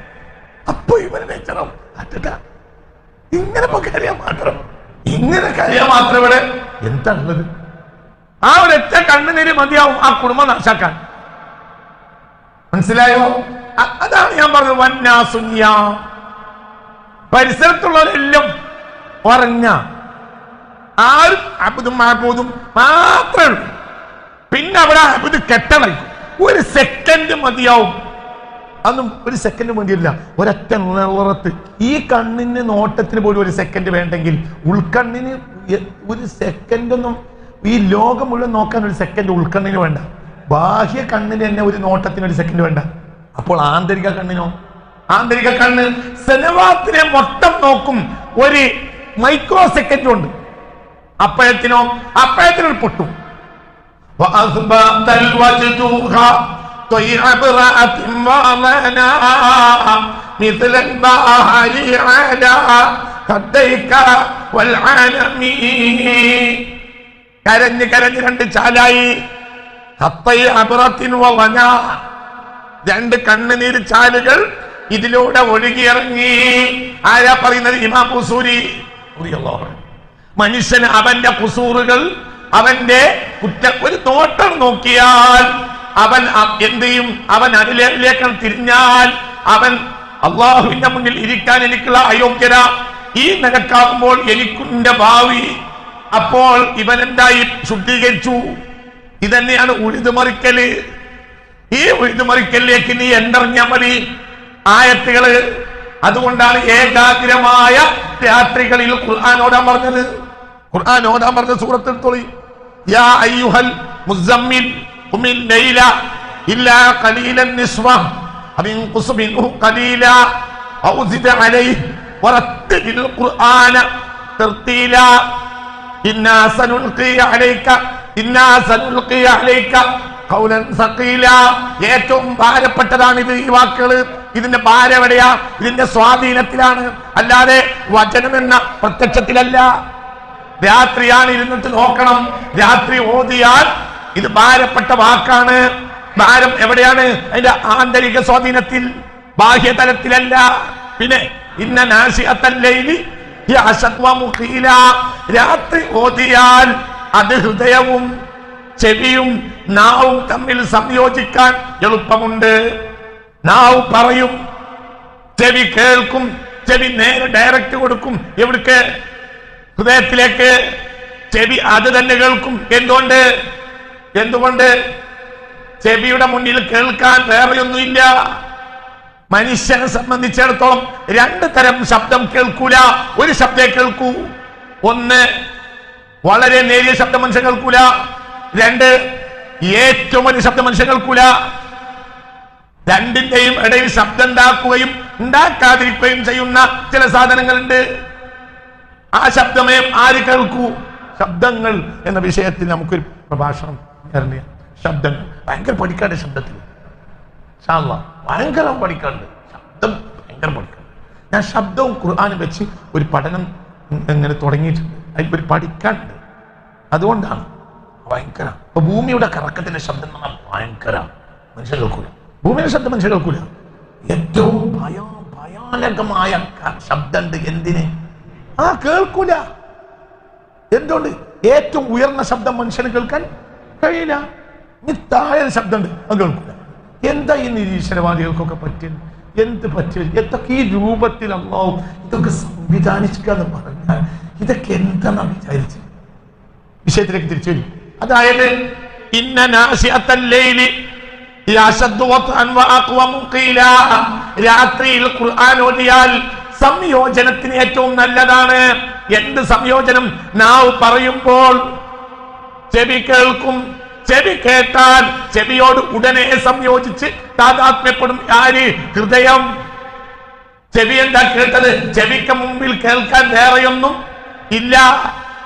അപ്പൊ ഇവന് വെച്ചണം അറ്റ ഇങ്ങനെ കരയാൻ മാത്രം. ഇങ്ങനെ കരയാൻ മാത്രം ഇവിടെ എന്താണുള്ളത്? ആ ഒരൊറ്റ കണ്ണുനീര് മതിയാവും ആ കുടുംബം നാശാക്കാൻ. മനസ്സിലായോ? അതാണ് ഞാൻ പറഞ്ഞത്. വന്നാസുന്യ. പരിസരത്തുള്ളവരെല്ലാം പറഞ്ഞ ആരും അബുദും മാബൂദും മാത്രമേ ഉള്ളൂ. പിന്നെ അവിടെ അബുദ് കെട്ടണയ്ക്കും. ഒരു സെക്കൻഡ് മതിയാവും. അതൊന്നും ഒരു സെക്കൻഡ് വേണ്ടിയില്ല. ഒരൊറ്റ നിറത്ത് ഈ കണ്ണിന് നോട്ടത്തിന് പോലും ഒരു സെക്കൻഡ് വേണ്ടെങ്കിൽ ഉൾക്കണ്ണിന് ഒരു സെക്കൻഡൊന്നും ഈ ലോകം മുഴുവൻ നോക്കാൻ ഒരു സെക്കൻഡ് ഉൾക്കണ്ണിന് വേണ്ട, ബാഹ്യ കണ്ണിന് തന്നെ ഒരു നോട്ടത്തിന് ഒരു സെക്കൻഡ് വേണ്ട. അപ്പോൾ ആന്തരിക കണ്ണിനോ? ആന്തരിക കണ്ണ് സെനവാത്തിനെ മൊത്തം നോക്കും ഒരു മൈക്രോ സെക്കൻഡ് ഉണ്ട്. അപ്പോഴത്തിനൊരു പൊട്ടും. കരഞ്ഞ് കരഞ്ഞ് രണ്ട് ചാലായി. രണ്ട് കണ്ണുനീര് ചാലുകൾ ഇതിലൂടെ ഒഴുകിയിറങ്ങി. ആരാ പറയുന്നത്? ഇമാം ഖുസൂരി. മനുഷ്യന് അവന്റെ ഖുസൂറുകൾ, അവന്റെ ഒരു നോട്ടം നോക്കിയാൽ അവൻ എന്ത് ചെയ്യും? അവൻ അതിലേക്ക് തിരിഞ്ഞാൽ അവൻ അള്ളാഹുവിന്റെ മുന്നിൽ ഇരിക്കാൻ എനിക്കുള്ള അയോഗ്യത, ഈ നിലക്കാകുമ്പോൾ എനിക്കുന്റെ ഭാവി. അപ്പോൾ ഇവൻ എന്തായി? ശുദ്ധീകരിച്ചു. ഇതന്നെയാണ് ഉഴുതുമറിക്കല്. ഈ ഉഴുതുമറിക്കലിലേക്ക് നീ എന്തറിഞ്ഞാൽ മതി ആയത്തുകള്. അതുകൊണ്ടാണ് ഏകാഗ്രമായ രാത്രികളിൽ ഖുർആൻ ഓതാൻ പറഞ്ഞത്. ഖുർആൻ ഓതാൻ പറഞ്ഞ സൂറത്തുൽ തൊളി. യാ അയ്യുഹൽ മുസമ്മിൽ ഖുമിൽ ലൈല ഇല്ലാ ഖലീലൻ നിസ്വഹു അവിൻഖുസ് മിൻഹു ഖലീല ഔ സിദ് അലൈഹി വറത്തിൽ ഖുർആന തർതീല ഇന്നാ സനുൽഖി അലൈക ഖൗലൻ സഖീല. ഏറ്റവും ഭാരപ്പെട്ടതാണിത്. ഈ വാക്കുകള്, ഇതിന്റെ ഭാരം എവിടെയാ? ഇതിന്റെ സ്വാധീനത്തിലാണ്, അല്ലാതെ വചനമെന്ന പ്രത്യക്ഷത്തിലല്ല. രാത്രിയാണ് ഇരുന്നിട്ട് നോക്കണം. രാത്രി ഓതിയാൽ ഇത് ഭാരപ്പെട്ട വാക്കാണ്. ഭാരം എവിടെയാണ്? അതിന്റെ ആന്തരിക സ്വാധീനത്തിൽ, ബാഹ്യതലത്തിലല്ല. പിന്നെ ഇന്ന നാശിഅത്തൽ ലൈലി ഹിയ അശദ്ദു മുഖീല. രാത്രി ഓതിയാൽ അത് ഹൃദയവും ചെവിയും നാവും തമ്മിൽ സംയോജിക്കാൻ എളുപ്പമുണ്ട്. നാവ് പറയും, ചെവി കേൾക്കും. ചെവി നേരെ ഡയറക്റ്റ് കൊടുക്കും. എവിടേക്ക്? ഹൃദയത്തിലേക്ക്. ചെവി അത് തന്നെ കേൾക്കും. എന്തുകൊണ്ട്? ചെവിയുടെ മുന്നിൽ കേൾക്കാൻ വേറെയൊന്നുമില്ല. മനുഷ്യനെ സംബന്ധിച്ചിടത്തോളം രണ്ട് തരം ശബ്ദം കേൾക്കൂല. ഒരു ശബ്ദം കേൾക്കൂ. ഒന്ന്, വളരെ നേരിയ ശബ്ദം മനുഷ്യൻ കേൾക്കൂല. രണ്ട്, ഏറ്റവും വലിയ ശബ്ദം മനുഷ്യൻ കേൾക്കൂല. രണ്ടിന്റെയും ഇടയിൽ ശബ്ദം ഉണ്ടാക്കുകയും ഉണ്ടാക്കാതിരിക്കുകയും ചെയ്യുന്ന ചില സാധനങ്ങളുണ്ട്. ആ ശബ്ദമേ ആര് കേൾക്കൂ? ശബ്ദങ്ങൾ എന്ന വിഷയത്തിൽ നമുക്കൊരു പ്രഭാഷണം തരണ്ട. ശബ്ദങ്ങൾ ഭയങ്കര പഠിക്കാണ്ട്. ശബ്ദത്തിൽ ഭയങ്കര പഠിക്കാണ്ട്. ശബ്ദം ഭയങ്കര പഠിക്കാണ്ട്. ഞാൻ ശബ്ദവും ഖുർആനും വെച്ച് ഒരു പഠനം ഇങ്ങനെ തുടങ്ങിയിട്ടുണ്ട്. അതിൽ പഠിക്കാണ്ട്. അതുകൊണ്ടാണ് ഭയങ്കര. ഇപ്പൊ ഭൂമിയുടെ കറക്കത്തിന്റെ ശബ്ദം എന്ന് പറഞ്ഞാൽ ഭയങ്കര. മനുഷ്യൻ കേൾക്കൂല. ഭൂമിയുടെ ശബ്ദം മനുഷ്യൻ കേൾക്കൂല. ഏറ്റവും ഭയാനകമായ ശബ്ദമുണ്ട്. എന്തിന്? കേൾക്കൂല. എന്തുകൊണ്ട്? ഏറ്റവും ഉയർന്ന ശബ്ദം മനുഷ്യന് കേൾക്കാൻ കഴിയില്ല. ഇനി താഴെ ശബ്ദമുണ്ട്, അത് കേൾക്കൂല. എന്താ ഈ നിരീശ്വരവാദികൾക്കൊക്കെ പറ്റിയത്? എന്ത് പറ്റിയത്? എന്തൊക്കെ ഈ രൂപത്തിൽ അല്ലാഹു ഇതൊക്കെ സംവിധാനിക്കുക എന്ന് പറഞ്ഞാൽ ഇതൊക്കെ എന്താണെന്നാ വിചാരിച്ചത്? വിഷയത്തിലേക്ക് തിരിച്ചു വരും. അതായത് ഇന്ന നാശിഅത്തൽ ലൈലി യശദ്ദു വത്അൻ വഅഖ്വമു ഖീല. രാത്രിയിൽ ഖുർആൻ ഓതിയാൽ സംയോജനത്തിന് ഏറ്റവും നല്ലതാണ്. എന്ത് സംയോജനം? നാവ് പറയുമ്പോൾ ചെവി കേൾക്കും. ചെവി കേട്ടാൽ ചെവിയോട് ഉടനെ സംയോജിച്ച് താതാത്മ്യപ്പെടും. ആര്? ഹൃദയം. ചെവി എന്താ കേട്ടത്? ചെവിക്ക് മുമ്പിൽ കേൾക്കാൻ വേറെയൊന്നും ഇല്ല,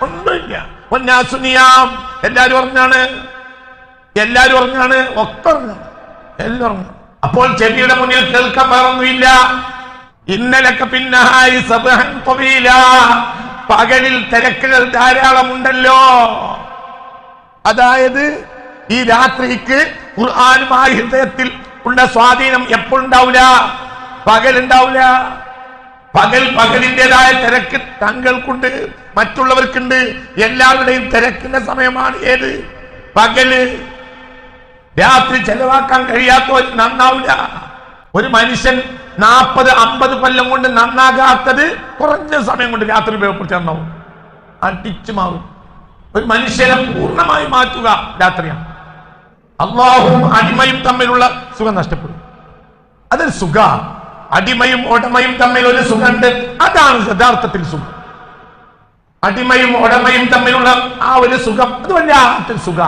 ഒന്നുമില്ല. ഒന്നാസുനിയാം. എല്ലാരും ഉറങ്ങാണ്. ഒക്കെ ഉറങ്ങാണ്. എല്ലാം ഉറങ്ങാണ്. അപ്പോൾ ചെവിയുടെ മുന്നിൽ കേൾക്കാൻ വേറൊന്നുമില്ല. ഇന്നലൊക്കെ പിന്നഹായി സബ്ഹൻ ത്വീല. പകലിൽ തിരക്കുകൾ ധാരാളമുണ്ടല്ലോ. അതായത് ഈ രാത്രിക്ക് ഖുർആനുമായി ഹൃദയത്തിൽ ഉള്ള സ്വാധീനം എപ്പോഴുണ്ടാവില്ല? പകലുണ്ടാവില്ല. പകലിൻ്റെതായ തിരക്ക് താങ്കൾക്കുണ്ട്, മറ്റുള്ളവർക്കുണ്ട്. എല്ലാവരുടെയും തിരക്കിന്റെ സമയമാണ് ഏത്? പകല്. രാത്രി ചെലവാക്കാൻ കഴിയാത്തവർ നന്നാവില്ല. ഒരു മനുഷ്യൻ 40-50 കൊല്ലം കൊണ്ട് നന്നാകാത്തത് കുറഞ്ഞ സമയം കൊണ്ട് രാത്രി ഉപയോഗപ്പെടുത്തി നന്നാവും. അടിച്ചു മാറും. ഒരു മനുഷ്യനെ പൂർണ്ണമായി മാറ്റുക രാത്രിയാണ്. അള്ളാഹുവും അടിമയും തമ്മിലുള്ള സുഖം നഷ്ടപ്പെടും. അതൊരു സുഖ. അടിമയും ഉടമയും തമ്മിൽ ഒരു സുഖമുണ്ട്. അതാണ് യഥാർത്ഥത്തിൽ സുഖം. അടിമയും ഉടമയും തമ്മിലുള്ള ആ ഒരു സുഖം, അത് വല്ലാത്തൊരു സുഖ.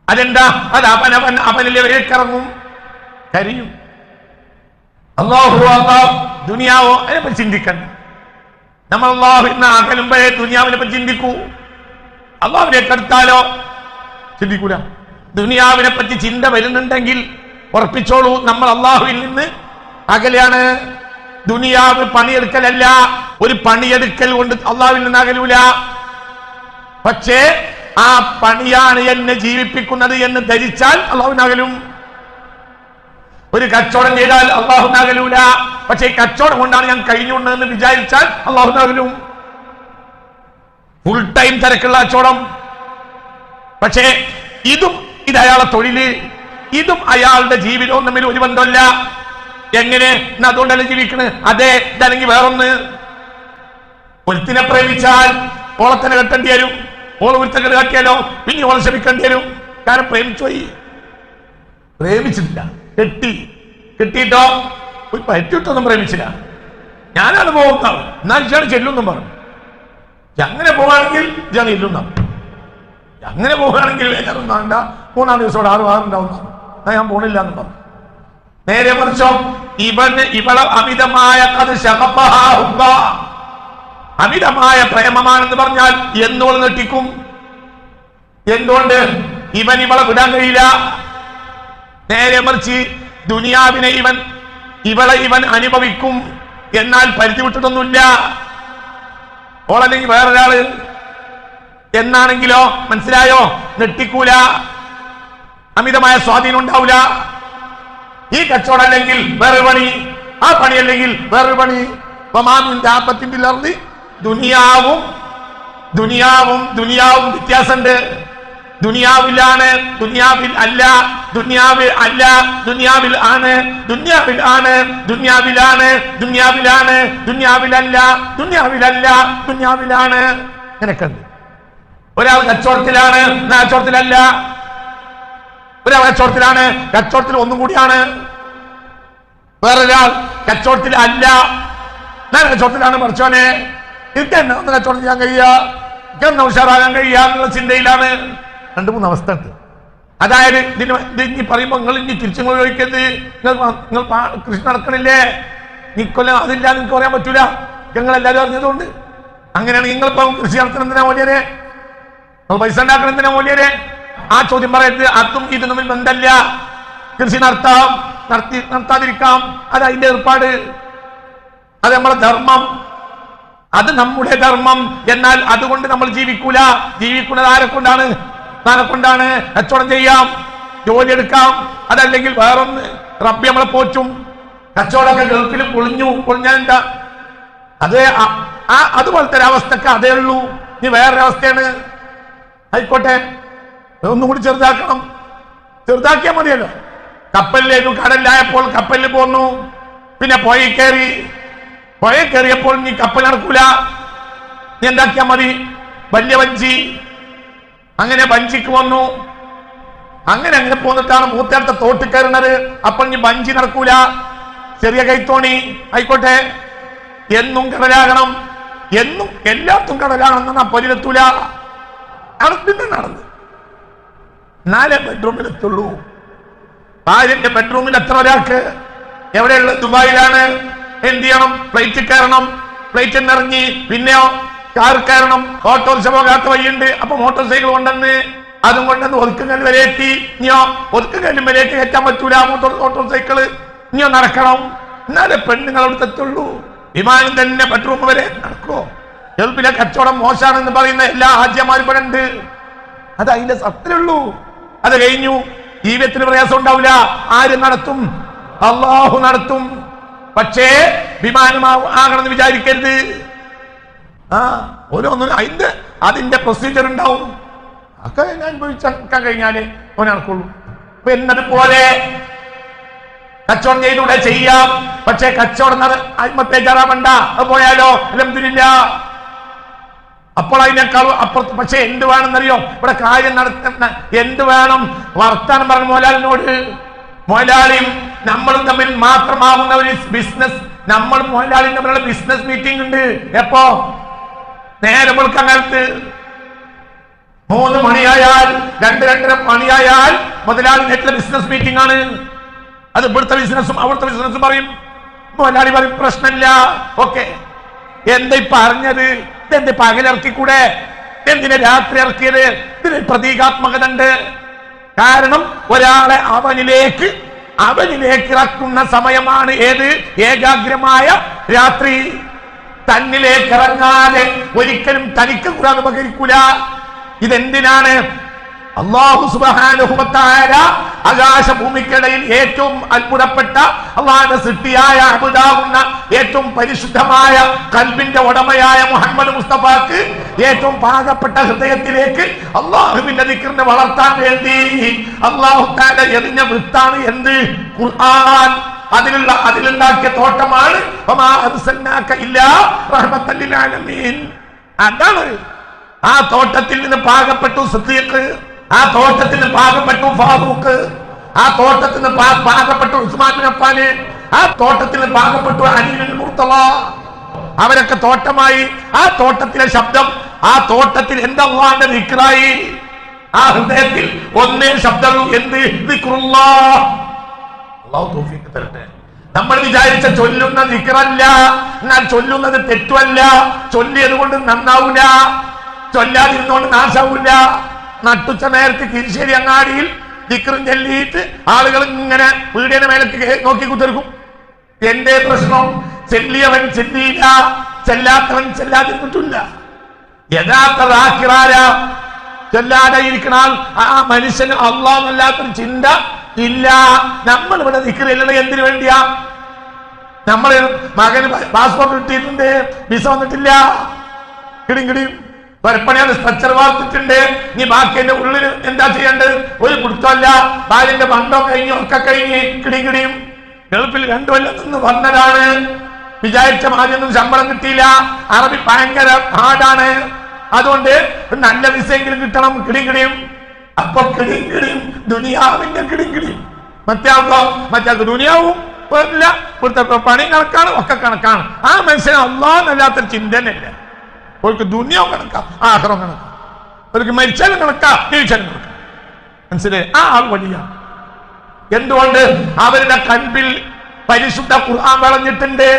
അതെന്താ? അത് അവനിലേക്കിറങ്ങും, കരിയും. ദുനിയാവോ അതിനെപ്പറ്റി ചിന്തിക്കണ്ട. നമ്മൾ അള്ളാഹുവിനെ അകലുമ്പോഴേ ദുനിയാവിനെ പറ്റി ചിന്തിക്കൂ. അള്ളാഹുവിലേക്ക് അടുത്താലോ ചിന്തിക്കൂല. ദുനിയാവിനെ പറ്റി ചിന്ത വരുന്നുണ്ടെങ്കിൽ ഉറപ്പിച്ചോളൂ, നമ്മൾ അള്ളാഹുവിൽ നിന്ന് അകലെയാണ്. ദുനിയാവ് പണിയെടുക്കലല്ല, ഒരു പണിയെടുക്കൽ കൊണ്ട് അള്ളാഹുവിൽ നിന്ന് അകലൂല. പക്ഷേ ആ പണിയാണ് എന്നെ ജീവിപ്പിക്കുന്നത് എന്ന് ധരിച്ചാൽ അള്ളാഹുവിനകലും. ഒരു കച്ചവടം ചെയ്താൽ അള്ളാഹുവിനകലൂല. പക്ഷേ ഈ കച്ചവടം കൊണ്ടാണ് ഞാൻ കഴിഞ്ഞുണ്ടെന്ന് വിചാരിച്ചാൽ അള്ളാഹുവിനകലും. ഫുൾ ടൈം തിരക്കുള്ള കച്ചവടം, പക്ഷേ ഇത് അയാളെ തൊഴില്, ഇതും അയാളുടെ ജീവിതവും തമ്മിൽ ഒരു ബന്ധമല്ല. എങ്ങനെ? അതുകൊണ്ടല്ല ജീവിക്കണ്. അതെ, ഇതല്ലെങ്കിൽ വേറൊന്ന്. ഒരുത്തിനെ പ്രേമിച്ചാൽ ഓളെ തന്നെ കെട്ടേണ്ടി വരും. ഓളെ ഒരുത്തങ്ങൾ കാട്ടിയാലോ പിന്നെ ഓളെ ക്ഷമിക്കേണ്ടി വരും. കാരണം പ്രേമിച്ചുപോയി. പ്രേമിച്ചിട്ടില്ല, കെട്ടിയിട്ടോ ഒരു പറ്റിയിട്ടൊന്നും പ്രേമിച്ചില്ല. ഞാനാണ് പോകുന്നത്, എന്നാൽ ഇയാൾ ചെല്ലുന്നും പറഞ്ഞു. അങ്ങനെ പോവുകയാണെങ്കിൽ ഇയാൾ ചെല്ലുന്ന, അങ്ങനെ പോവുകയാണെങ്കിൽ വേറൊന്നും വേണ്ട, 3-4 ദിവസം 6 ഉണ്ടാവുന്ന, ഞാൻ പോണില്ല എന്ന് പറഞ്ഞു. നേരെ മറിച്ചോ ഇവളെ അമിതമായ പ്രേമമാണെന്ന് പറഞ്ഞാൽ എന്നോട് നെട്ടിക്കും. എന്തുകൊണ്ട്? ഇവളെ വിടാൻ കഴിയില്ല. നേരെ മറിച്ച് ദുനിയാവിനെ ഇവൻ അനുഭവിക്കും, എന്നാൽ പരിധി വിട്ടിട്ടൊന്നുമില്ല. ഓളല്ലെങ്കിൽ വേറൊരാള് എന്നാണെങ്കിലോ, മനസ്സിലായോ? നെട്ടിക്കൂല, അമിതമായ സ്വാധീനം ഉണ്ടാവില്ല. ഈ കച്ചവടം അല്ലെങ്കിൽ വേറൊരു പണി, ആ പണി അല്ലെങ്കിൽ വേറൊരു പണി. ദുനിയാവും വ്യത്യാസമുണ്ട്. ദുനിയാവിൽ ആണ്, ദുനിയാവിൽ അല്ല, ദുനിയാവിൽ അല്ല, ദുനിയാവിൽ ആണ്, ദുനിയാവിൽ ആണ്, ദുനിയാവിലാണ്, ദുനിയാവിലാണ്, ദുനിയാവിലല്ല, ദുനിയാവിലല്ല, ദുനിയാവിലാണ്. അങ്ങനെയൊക്കെ ഉണ്ട്. ഒരാൾ കച്ചവടത്തിലാണ്, കച്ചവടത്തിലല്ല. ഒരാൾ കച്ചവടത്തിലാണ്, കച്ചവടത്തിൽ ഒന്നും കൂടിയാണ്. വേറൊരാൾ കച്ചവടത്തിൽ അല്ല, ഞാൻ കച്ചവടത്തിലാണ്. മറിച്ചോനെ എനിക്ക് തന്നെ ഒന്ന് കച്ചവടം ചെയ്യാൻ കഴിയുക, എനിക്ക് ഉഷാറാകാൻ കഴിയുക എന്നുള്ള ചിന്തയിലാണ്. 2-3 അവസ്ഥ ഉണ്ട്. അതായത് ഇതിന് പറയുമ്പോൾ നിങ്ങൾ ഇനി തിരിച്ചു ചോദിക്കരുത്, നിങ്ങൾ കൃഷി നടക്കണില്ലേ, നിക്കൊല്ലം അതില്ല നിങ്ങൾക്ക് പറയാൻ പറ്റൂല, ഞങ്ങളെല്ലാവരും അറിഞ്ഞതുകൊണ്ട്. അങ്ങനെയാണ് നിങ്ങളിപ്പം കൃഷി നടത്തണം എന്തിനാ മൂല്യരെ, നിങ്ങൾ പൈസ ഉണ്ടാക്കണം എന്തിനാ മൂല്യരെ? ആ ചോദ്യം പറയരുത്. അതും ഇത് തമ്മിൽ ബന്ധമല്ല. കൃഷി നടത്താതിരിക്കാം, അത് അതിന്റെ ഏർപ്പാട്, അത് നമ്മളെ ധർമ്മം, അത് നമ്മുടെ ധർമ്മം. എന്നാൽ അതുകൊണ്ട് നമ്മൾ ജീവിക്കൂല. ജീവിക്കുന്നത് ആരെ കൊണ്ടാണ്? താനെ കൊണ്ടാണ്. കച്ചവടം ചെയ്യാം, ജോലി എടുക്കാം, അതല്ലെങ്കിൽ വേറൊന്ന്. റബ്ബി നമ്മളെ പോറ്റും. കച്ചവടമൊക്കെ ഗൾഫിൽ പൊളിഞ്ഞാൽ എന്താ? അതേ അതുപോലത്തെ ഒരു അവസ്ഥക്ക് അതേ ഉള്ളൂ. ഇനി വേറൊരു അവസ്ഥയാണ്. ആയിക്കോട്ടെ, ഒന്നും കൂടി ചെറുതാക്കിയാൽ മതിയല്ലോ. കപ്പലിലേക്കും കടലിലായപ്പോൾ കപ്പലിൽ പോന്നു, പിന്നെ പുഴയിൽ കയറിയപ്പോൾ നീ കപ്പൽ നടക്കൂല, നീ എന്താക്കിയാൽ മതി? വലിയ വഞ്ചി. അങ്ങനെ വഞ്ചിക്ക് വന്നു. അങ്ങനെ പോന്നിട്ടാണ് മൂത്തേടത്തെ തോട്ടിൽ കയറുന്നത്. അപ്പോൾ നീ വഞ്ചി നടക്കൂല, ചെറിയ കൈത്തോണി ആയിക്കോട്ടെ. എന്നും കടലാകണം, എന്നും എല്ലാത്തും കടലാണെന്ന് പൊരിലെത്തൂല. പിന്നെ നടന്ന് 4 ബെഡ്റൂമിലെത്തുള്ളൂ. ഭാര്യന്റെ ബെഡ്റൂമിൽ എത്ര ഒരാൾക്ക്? എവിടെയുള്ള? ദുബായിലാണ്. എന്ത് ചെയ്യണം? ഫ്ലൈറ്റിൽ കയറണം, ഫ്ലൈറ്റിൽ ഇറങ്ങി പിന്നെയോ കാർ കയറണം. ഓട്ടോറിക്ഷ പോകാത്ത വഴിയുണ്ട്, അപ്പൊ മോട്ടോർ സൈക്കിൾ കൊണ്ടുവന്ന് അതും കൊണ്ടുവന്ന് ഒതുക്കുങ്കല്ല് വരെ എത്തി. ഇനിയോ ഒതുക്കുങ്കല്ലും വരെയൊക്കെ കയറ്റാൻ പറ്റൂല മോട്ടോർ സൈക്കിള്. ഇനിയോ നടക്കണം, എന്നാലേ പെണ്ണുങ്ങൾ അവിടുത്തെ എത്തുള്ളൂ. വിമാനം തന്നെ ബെഡ്റൂം വരെ നടക്കുമോ? ഗൾഫിലെ കച്ചവടം മോശമാണെന്ന് പറയുന്ന എല്ലാ ആജ്യമാരും ഇവിടെ ഉണ്ട്. അത് അതിന്റെ സത്യമുള്ളൂ. അത് കഴിഞ്ഞു. ജീവിതത്തിന് പ്രയാസം ഉണ്ടാവില്ല. ആര് നടത്തും? അള്ളാഹു നടത്തും. പക്ഷേ വിമാനം ആകണമെന്ന് വിചാരിക്കരുത്. ഓരോന്നും അതിന്റെ പ്രൊസീജിയർ ഉണ്ടാവും. ഒക്കെ അനുഭവിച്ചെടുക്കാൻ കഴിഞ്ഞാലേ അവൻ നടക്കുള്ളൂ. എന്നതുപോലെ കച്ചവടം ചെയ്തൂടെ? ചെയ്യാം. പക്ഷേ കച്ചവടം ആത്മത്തേജാറാവണ്ട. അത് പോയാലോ അൽഹംദുലില്ലാ. അപ്പോൾ അതിനേക്കാളും അപ്പുറത്ത്. പക്ഷെ എന്ത് വേണമെന്നറിയോ? ഇവിടെ കാര്യം നടത്തുന്ന എന്ത് വേണം? വർത്താനം പറഞ്ഞ മുതലാളിനോട്. മുതലാളിയും നമ്മളും തമ്മിൽ മാത്രമാവുന്ന ഒരു ബിസിനസ്, നമ്മളും മുതലാളിയും തമ്മിലുള്ള ബിസിനസ് മീറ്റിംഗ് ഉണ്ട്. എപ്പോ? നേരെ വെളുക്കാൻ കാലത്ത് 3 മണിയായാൽ 2-2:30 മണിയായാൽ മുതലാളി നെറ്റിലെ ബിസിനസ് മീറ്റിംഗ് ആണ്. അത് ഇവിടുത്തെ ബിസിനസ്സും അവിടുത്തെ ബിസിനസ്സും പറയും. മുതലാളി പറയും പ്രശ്നമില്ല, ഓക്കെ. എന്താ പറഞ്ഞത്? ഇതെന്ത് പകലിറക്കിക്കൂടെ? എന്തിനെ രാത്രി ഇറക്കിയത്? ഇതിന് പ്രതീകാത്മകത ഉണ്ട്. കാരണം ഒരാളെ അവനിലേക്ക് ഇറക്കുന്ന സമയമാണ് ഏത്? ഏകാഗ്രമായ രാത്രി. തന്നിലേക്ക് ഇറങ്ങാതെ ഒരിക്കലും തനിക്ക് ഖുർആൻ ഉപകരിക്കൂല. ഇതെന്തിനാണ്? അല്ലാഹു സുബ്ഹാനഹു വ തആല ആകാശഭൂമിക്കിടയിൽ ഏറ്റവും അത്ഭുതപ്പെട്ട അല്ലാഹുവിന്റെ സൃഷ്ടിയായ അബുദാവുന്ന ഏറ്റവും പരിശുദ്ധമായ ഖൽബിന്റെ ഉടമയായ മുഹമ്മദ് മുസ്തഫാക്ക് ഏറ്റവും പാകപ്പെട്ട ഹൃദയത്തിലേക്ക് അല്ലാഹുവിന്റെ ദിക്റിനെ വളർത്താൻ വേണ്ടി അല്ലാഹു തആല എറിഞ്ഞ വൃത്താണ് എന്ത്? ഖുർആൻ. അതിലുണ്ടാക്കിയ തോട്ടമാണ് വമാ അർസൽനാക ഇല്ലാ റഹ്മത്തൽ ലിൽ ആലമീൻ. അതാണ്. ആ തോട്ടത്തിൽ നിന്ന് പാകപ്പെട്ടു സിദ്ദീഖ്, ആ തോട്ടത്തിൽ നിന്ന് പാകപ്പെട്ടു ഫാറൂഖ്, ആ തോട്ടത്തിൽ നിന്ന് പാകപ്പെട്ടു ഉസ്മാൻ ബിൻ അഫ്ഫാൻ, ആ തോട്ടത്തിൽ നിന്ന് പാകപ്പെട്ടു അലി ബിൻ മുർത്തള. അവരൊക്കെ തോട്ടമായി. ആ തോട്ടത്തിലെ ശബ്ദം, ആ തോട്ടത്തിൽ എന്താ അല്ലാഹുവിന്റെ ദിക്റായി. ആ ഹൃദയത്തിൽ ഒന്നേ ശബ്ദമുള്ളൂ, എന്ത്? ദിക്റുല്ലാഹ്. അല്ലാഹു തൗഫീഖ് തരട്ടെ. നമ്മൾ വിചാരിച്ച ചൊല്ലുന്ന ദിക്റല്ല, എന്നാൽ ചൊല്ലുന്നത് തെറ്റുമല്ല. ചൊല്ലിയത് കൊണ്ട് നന്നാവൂല, ചൊല്ലാതിരുന്നോണ്ട് നാശാവൂല. നട്ടുച്ച നേരത്തെ കിരിശ്ശേരി അങ്ങാടിയിൽ ദിക്റും ചൊല്ലിയിട്ട് ആളുകൾ ഇങ്ങനെ വീടിന്റെ മേലേക്ക് നോക്കി കുത്തിരിക്കും. എന്റെ പ്രശ്നം ചെല്ലിയവൻ ചെല്ലിയില്ല, ചെല്ലാത്തവൻ ചെല്ലാതിരുന്നിട്ടില്ല. യഥാർത്ഥ റാക്കിറാര ചെല്ലാതെ ഇരിക്കണ ആ മനുഷ്യന് അല്ലാഹുവല്ലാത്തൊരു ചിന്ത ഇല്ല. നമ്മൾ ഇവിടെ ദിക്റില്ലത് എന്തിനു വേണ്ടിയാ? നമ്മൾ മകന് പാസ്പോർട്ട് കിട്ടിയിട്ടുണ്ട്, വിസ വന്നിട്ടില്ല, കിടിയും വരപ്പണിയാണ്, സ്ട്രക്ചർ വാർത്തിട്ടുണ്ട്. ഇനി ബാക്കി എന്റെ ഉള്ളിൽ എന്താ ചെയ്യേണ്ടത്? ഒരു കുടുത്തല്ല. ഭാര്യന്റെ ബന്ധോ കഴിഞ്ഞു, ഒക്കെ കഴിഞ്ഞ് കിടിയും ഗൾഫിൽ 2 കൊല്ലം നിന്ന് വന്നതാണ്. വിചാരിച്ച മാതിരിയൊന്നും ശമ്പളം കിട്ടിയില്ല. അറബി ഭയങ്കര ഹാർഡാണ്. അതുകൊണ്ട് നല്ല വിസയെങ്കിലും കിട്ടണം. കിടിയും അപ്പൊ കിടിയും ദുനിയാവിന്റെ കിടിയും. മറ്റേ ദുനിയാവും ഇല്ല, ഇവിടുത്തെ പണി കണക്കാണ്, ഒക്കെ കണക്കാണ്. ആ മനുഷ്യന് അല്ലാഹുവല്ലാത്തൊരു ചിന്ത തന്നെ ഇല്ല. അവർക്ക് ദുനിയാവും കണക്കാ, ആഖിറവും കണക്കാ. അവർക്ക് മരിച്ചാലും കണക്കാ, ജീവിച്ചാലും കണക്കാ. മനസ്സിലായി? ആ ആൾ വലിയ. എന്തുകൊണ്ട്? അവരുടെ കൽബിൽ പരിശുദ്ധ ഖുർആൻ വിളഞ്ഞിട്ടുണ്ട്.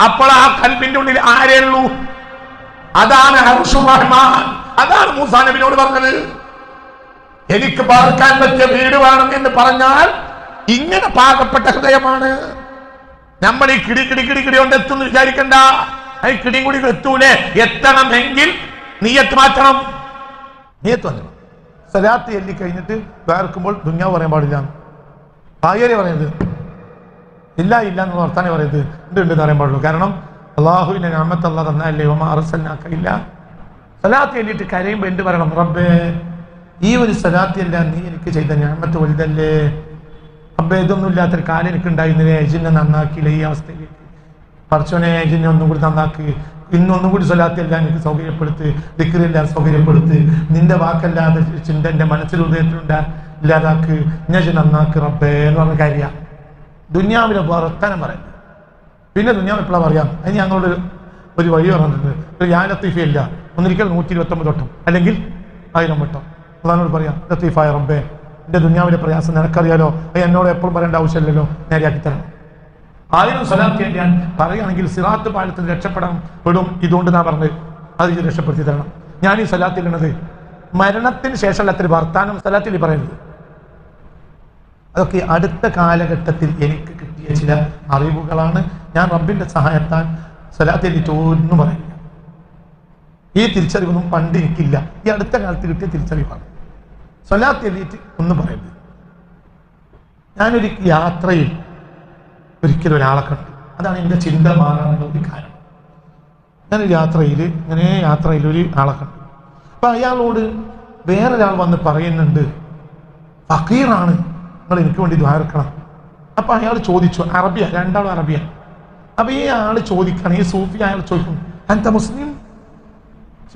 അപ്പോൾ ആ കൽബിന്റെ ഉള്ളിൽ ആരേ ഉള്ളൂ? അതാണ് അർശുർ റഹ്മാൻ. അതാണ് മൂസാ നബിയോട് പറഞ്ഞത്, എനിക്ക് പാർക്കാൻ പറ്റിയ വീട് വേണം എന്ന് പറഞ്ഞാൽ ഇങ്ങനെ പാകപ്പെട്ട ഹൃദയമാണ്. നമ്മൾ ഈ കിടി കൊണ്ട് എത്തുന്നു വിചാരിക്കണ്ട. ഈ കിടിയും കൂടി എത്തൂലേ? എത്തണമെങ്കിൽ നിയ്യത്ത് മാറ്റണം. നിയ്യത്ത് മാറ്റണം. സലാത്ത് ചൊല്ലി കഴിഞ്ഞിട്ട് വേർക്കുമ്പോൾ ദുനിയാവ് പറയാൻ പാടില്ല. ഭാര്യരെ പറയുന്നത് ഇല്ല എന്ന് വർത്താനെ പറയുന്നത് ഉണ്ട് എന്ന് പറയാൻ പാടുള്ളൂ. കാരണം അല്ലാഹുവിന്റെ നിഅമത്ത് അല്ലാഹ് തന്നല്ലേ, വമാ അർസൽനാക ഇല്ല. സലാത്ത് ചൊല്ലിയിട്ട് കരയുമ്പോൾ എന്ത് പറയണം? റബ്ബേ, ഈ ഒരു സലാത്തിയല്ല നീ എനിക്ക് ചെയ്ത നിഅമത്ത് വലുതല്ലേ. റബ്ബേ, ഇതൊന്നും ഇല്ലാത്തൊരു കാലം എനിക്ക് ഉണ്ടായിരുന്നില്ലേ, എജിനെ നന്നാക്കിയില്ല ഈ അവസ്ഥയിലേക്ക്. പടച്ചോനെ, എജിനെ ഒന്നും കൂടി നന്നാക്കി, ഇന്നൊന്നും കൂടി സലാത്തിയല്ല എനിക്ക് സൗകര്യപ്പെടുത്ത്, ദിക്റെല്ലാം സൗകര്യപ്പെടുത്ത്, നിന്റെ വാക്കല്ലാതെ ചിന്ത എന്റെ മനസ്സിൽ ഹൃദയത്തിലുണ്ടാ ഇല്ലാതാക്ക്, ഞാൻ നന്നാക്ക് റബ്ബേ എന്ന് പറഞ്ഞ കാര്യ. ദുനിയാവിലെ വർത്തനം പറയുന്നത്. പിന്നെ ദുനിയാവ് എപ്പോഴാണ് പറയാം? അതിന് ഞങ്ങളോട് ഒരു വഴി പറഞ്ഞിട്ടുണ്ട്. ഒരു യാ ലത്തീഫില്ല, ഒന്നിരിക്കൽ 129 വട്ടം അല്ലെങ്കിൽ 1000 വട്ടം അള്ളാഹിനോട് പറയാം, ലത്തീഫായ റബ്ബേ, എന്റെ ദുനിയാവിലെ പ്രയാസം നിനക്കറിയാലോ, അത് എന്നോട് എപ്പോഴും പറയേണ്ട ആവശ്യമില്ലല്ലോ, നേരെയാക്കി തരണം. 1000 സ്വലാത്ത് ഞാൻ പറയുകയാണെങ്കിൽ സിറാത്ത് പാലത്തിൽ രക്ഷപ്പെടാൻ പെടും. ഇതുകൊണ്ട് ഞാൻ പറഞ്ഞത് അത് രക്ഷപ്പെടുത്തി തരണം. ഞാൻ ഈ സ്വലാത്തിലുള്ളത് മരണത്തിന് ശേഷമല്ലാത്തൊരു വർത്താനം സ്വലാത്തിൽ പറയുന്നത്. അതൊക്കെ അടുത്ത കാലഘട്ടത്തിൽ എനിക്ക് കിട്ടിയ ചില അറിവുകളാണ്. ഞാൻ റബ്ബിന്റെ സഹായത്താൽ സ്വലാത്തിൽ ഒന്നും പറയില്ല. ഈ തിരിച്ചറിവൊന്നും പണ്ട് എനിക്കില്ല. ഈ അടുത്ത കാലത്ത് കിട്ടിയ തിരിച്ചറിവാണ്. സ്വലാത്ത് എഴുതിയിട്ട് ഒന്നും പറയുന്നത്. ഞാനൊരു യാത്രയിൽ ഒരിക്കലും ഒരാളെ കണ്ടു. അതാണ് എൻ്റെ ചിന്ത മാറാനുള്ള ഒരു കാരണം. ഞാനൊരു യാത്രയിൽ ഒരു ആളെ കണ്ടു. അപ്പൊ അയാളോട് വേറൊരാൾ വന്ന് പറയുന്നുണ്ട്, ഫക്കീറാണ്, നിങ്ങൾ എനിക്ക് വേണ്ടി ദ്വാരക്കണം. അപ്പൊ അയാൾ ചോദിച്ചു, അറബിയ, രണ്ടാളും അറബിയ. അപ്പൊ ഈ ആള് ചോദിക്കണം, ഈ സൂഫി അയാൾ ചോദിക്കും, അന്ത മുസ്ലിം?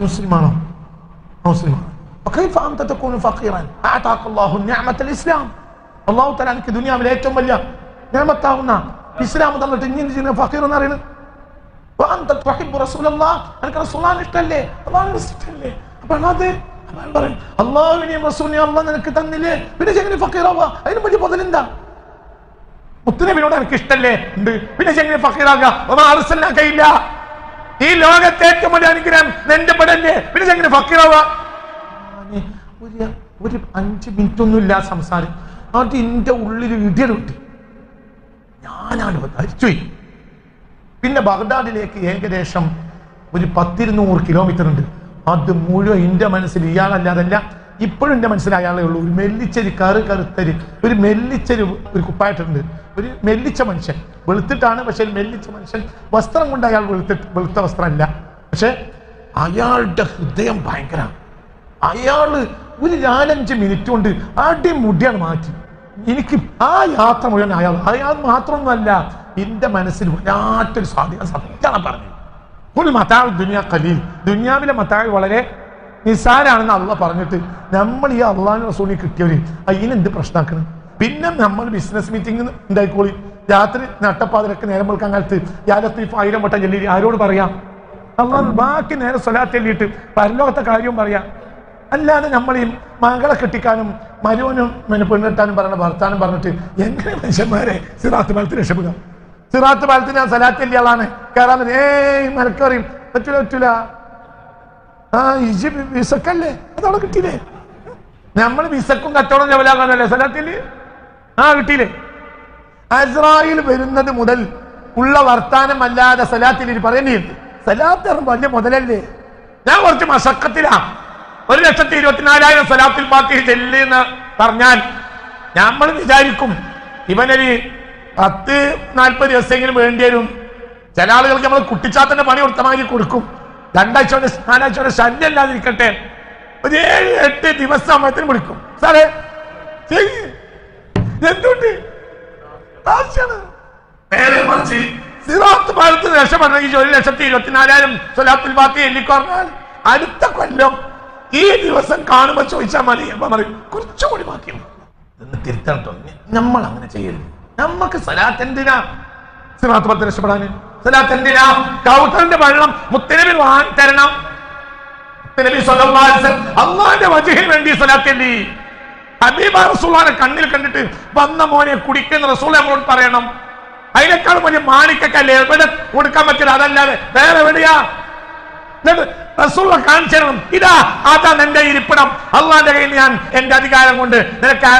മുസ്ലിമാണോ? മുസ്ലിമാണ്. അള്ളാഹു തആല എനിക്ക് ദുനിയാവിലെ ഏറ്റവും വലിയ നിഅമത്താവുന്ന ഇസ്ലാം തന്നിട്ട് ഇങ്ങനെ ഫക്കീർ എന്ന് പറയുന്നത്. എനിക്ക് റസൂലുള്ളാഹിനെ ഇഷ്ടല്ലേ, അള്ളാഹിനെ ഇഷ്ടല്ലേ? അപ്പൊ അത് പറയും അള്ളാഹുവിനെയും റസൂലിനെയും അള്ളാഹ് നിനക്ക് തന്നില്ലേ, പിന്നെ എങ്ങനെ ഫക്കീറാവുക? അതിന് വലിയ മുതലെന്താ? മുത്തുനബിയോട് എനിക്ക് ഇഷ്ടല്ലേ, ഉണ്ട്, പിന്നെ എങ്ങനെ ഫക്കീറാകുക? കഴിയില്ല. ഈ ലോകത്തെ ഏറ്റവും വലിയ അനുഗ്രഹം നിന്റെ പെടല്ലേ, പിന്നെ എങ്ങനെ ഫക്കീറാവുക? ഒരു 5 മിനിറ്റ് ഒന്നുമില്ല സംസാരം, അത് എന്റെ ഉള്ളിൽ ഇടിയറുണ്ട്. ഞാനാണ് ധരിച്ചുപോയി. പിന്നെ ബഗ്ദാദിലേക്ക് ഏകദേശം ഒരു 10-200 കിലോമീറ്റർ ഉണ്ട്. അത് മുഴുവൻ എന്റെ മനസ്സിൽ ഇയാളല്ലാതല്ല, ഇപ്പോഴും എന്റെ മനസ്സിൽ അയാളേ ഉള്ളൂ. ഒരു മെല്ലിച്ചൊരു കറുത്തരി, ഒരു മെല്ലിച്ചൊരു ഒരു കുപ്പായിട്ടുണ്ട്, ഒരു മെല്ലിച്ച മനുഷ്യൻ, വെളുത്തിട്ടാണ്, പക്ഷെ മെല്ലിച്ച മനുഷ്യൻ. വസ്ത്രം കൊണ്ട് അയാൾ വെളുത്ത വസ്ത്രമല്ല, പക്ഷെ അയാളുടെ ഹൃദയം ഭയങ്കര. അയാള് ഒരു 4-5 മിനിറ്റ് കൊണ്ട് അടിമുടിയാണ് മാറ്റി. എനിക്ക് ആ യാത്ര മുഴുവൻ അയാൾ മാത്രമൊന്നുമല്ല, എന്റെ മനസ്സിൽ വല്ലാത്തൊരു സ്വാധീനം. സത്യമാണ് പറഞ്ഞത്. ഒരു മതാവ് ദുനിയാ ഖലീൽ, ദുനിയാവിലെ മതാവ് വളരെ നിസ്സാരാണെന്ന് അള്ളാഹ് പറഞ്ഞിട്ട് നമ്മൾ ഈ അള്ളാഹു റസൂലിനെ കിട്ടിയവര് അതിനെന്ത് പ്രശ്നമാക്കണം? പിന്നെ നമ്മൾ ബിസിനസ് മീറ്റിംഗ് ഉണ്ടായിക്കോളി, രാത്രി നട്ടപ്പാതിരൊക്കെ നേരം വെളുക്കാൻ കാലത്ത് യാ ലത്തീഫ് 1000 വട്ടം ചൊല്ലി ആരോട് പറയാം? അള്ളാഹ് ബാക്കി നേരെ സ്വലാത്ത് ചൊല്ലിയിട്ട് പരലോകത്തെ കാര്യവും പറയാം. അല്ലാതെ നമ്മൾ ഈ മകളെ കെട്ടിക്കാനും മരുവനും പെണ്ണെട്ടാനും പറയുന്ന ഭർത്താനും പറഞ്ഞിട്ട് എങ്ങനെ മനുഷ്യന്മാരെ സിറാത്ത് പാലത്തിൽ രക്ഷപ്പെടുക? സിറാത്ത് പാലത്തിൽ ഞാൻ സലാത്ത് ചൊല്ലിയ ആളാണ്, കയറാൻ മനക്കറിയും പറ്റൂല. വിസക്കല്ലേ, അതവിടെ കിട്ടിയില്ലേ? നമ്മൾ വിസക്കും കച്ചവടം ലെവലാകാനല്ലേ സലാത്തിൽ? കിട്ടിയില്ലേ? അസ്രായിൽ വരുന്നത് മുതൽ ഉള്ള വർത്താനം അല്ലാതെ സലാത്തിൽ പറയേണ്ടിയുണ്ട്. സലാത്ത് വലിയ മുതലല്ലേ? ഞാൻ കുറച്ച് മശക്കത്തിലാ. 1,24,000 സലാത്തിൽ ഫാത്തിഹ ചൊല്ലി എന്ന് പറഞ്ഞാൽ നമ്മൾ വിചാരിക്കും ഇവനൊരു 10-40 ദിവസമെങ്കിലും വേണ്ടി വരും. ചില ആളുകൾക്ക് നമ്മൾ കുട്ടിച്ചാത്തന്റെ പണി കൊടുത്തമാതിരി കൊടുക്കും. 2-4 ശല്യം അല്ലാതിരിക്കട്ടെ, ഒരു 7-8 ദിവസം സമയത്തിന് വിളിക്കും. സാറേ എന്തുകൊണ്ട് സിറാത്ത് പാലത്തിൽ രക്ഷപ്പെടണമെങ്കിൽ 1,24,000 സ്വലാത്തുൽ ഫാത്തിഹ ചൊല്ലിക്കറഞ്ഞാൽ അടുത്ത കൊല്ലം ഈ ദിവസം കാണുമ്പോൾ ചോദിച്ചാൽ മതി. അപ്പൊ പറയും കുറച്ചുകൂടി ബാക്കിയുണ്ട് എന്ന് തിരുത്തട്ടോ. നമ്മൾ അങ്ങനെ ചെയ്യരുത്. നമുക്ക് സലാത്ത് എന്തിനാ? സിറാത്ത് പാലത്തിൽ രക്ഷപ്പെടാന് സലാത്ത് എന്തിനാ? കൗസറിന്റെ വെള്ളം മുത്തനബി വാങ്ങി തരണം. മുത്തനബി സ്വല്ലല്ലാഹു അലൈഹി വസല്ലം അല്ലാഹുവിന്റെ വജ്ഹിന് വേണ്ടി സലാത്ത് ചൊല്ലി. ഹബീബ റസൂലുള്ളാഹിനെ കണ്ണിൽ കണ്ടിട്ട് വന്ന മോനെ കുടിക്കുന്ന റസൂൽ നമ്മളോട് പറയണം. അതിനേക്കാൾ വലിയ മാണിക്കല്ലേ എവിടെ കൊടുക്കാൻ പറ്റില്ല, അതല്ലാതെ വേറെ എവിടെയാ? റസൂൽ കാണിച്ചു തരണം, ഇതാ അതാ നിന്റെ ഇരിപ്പിടം, അള്ളാന്റെ കയ്യിൽ ഞാൻ എന്റെ അധികാരം കൊണ്ട് നിനക്ക്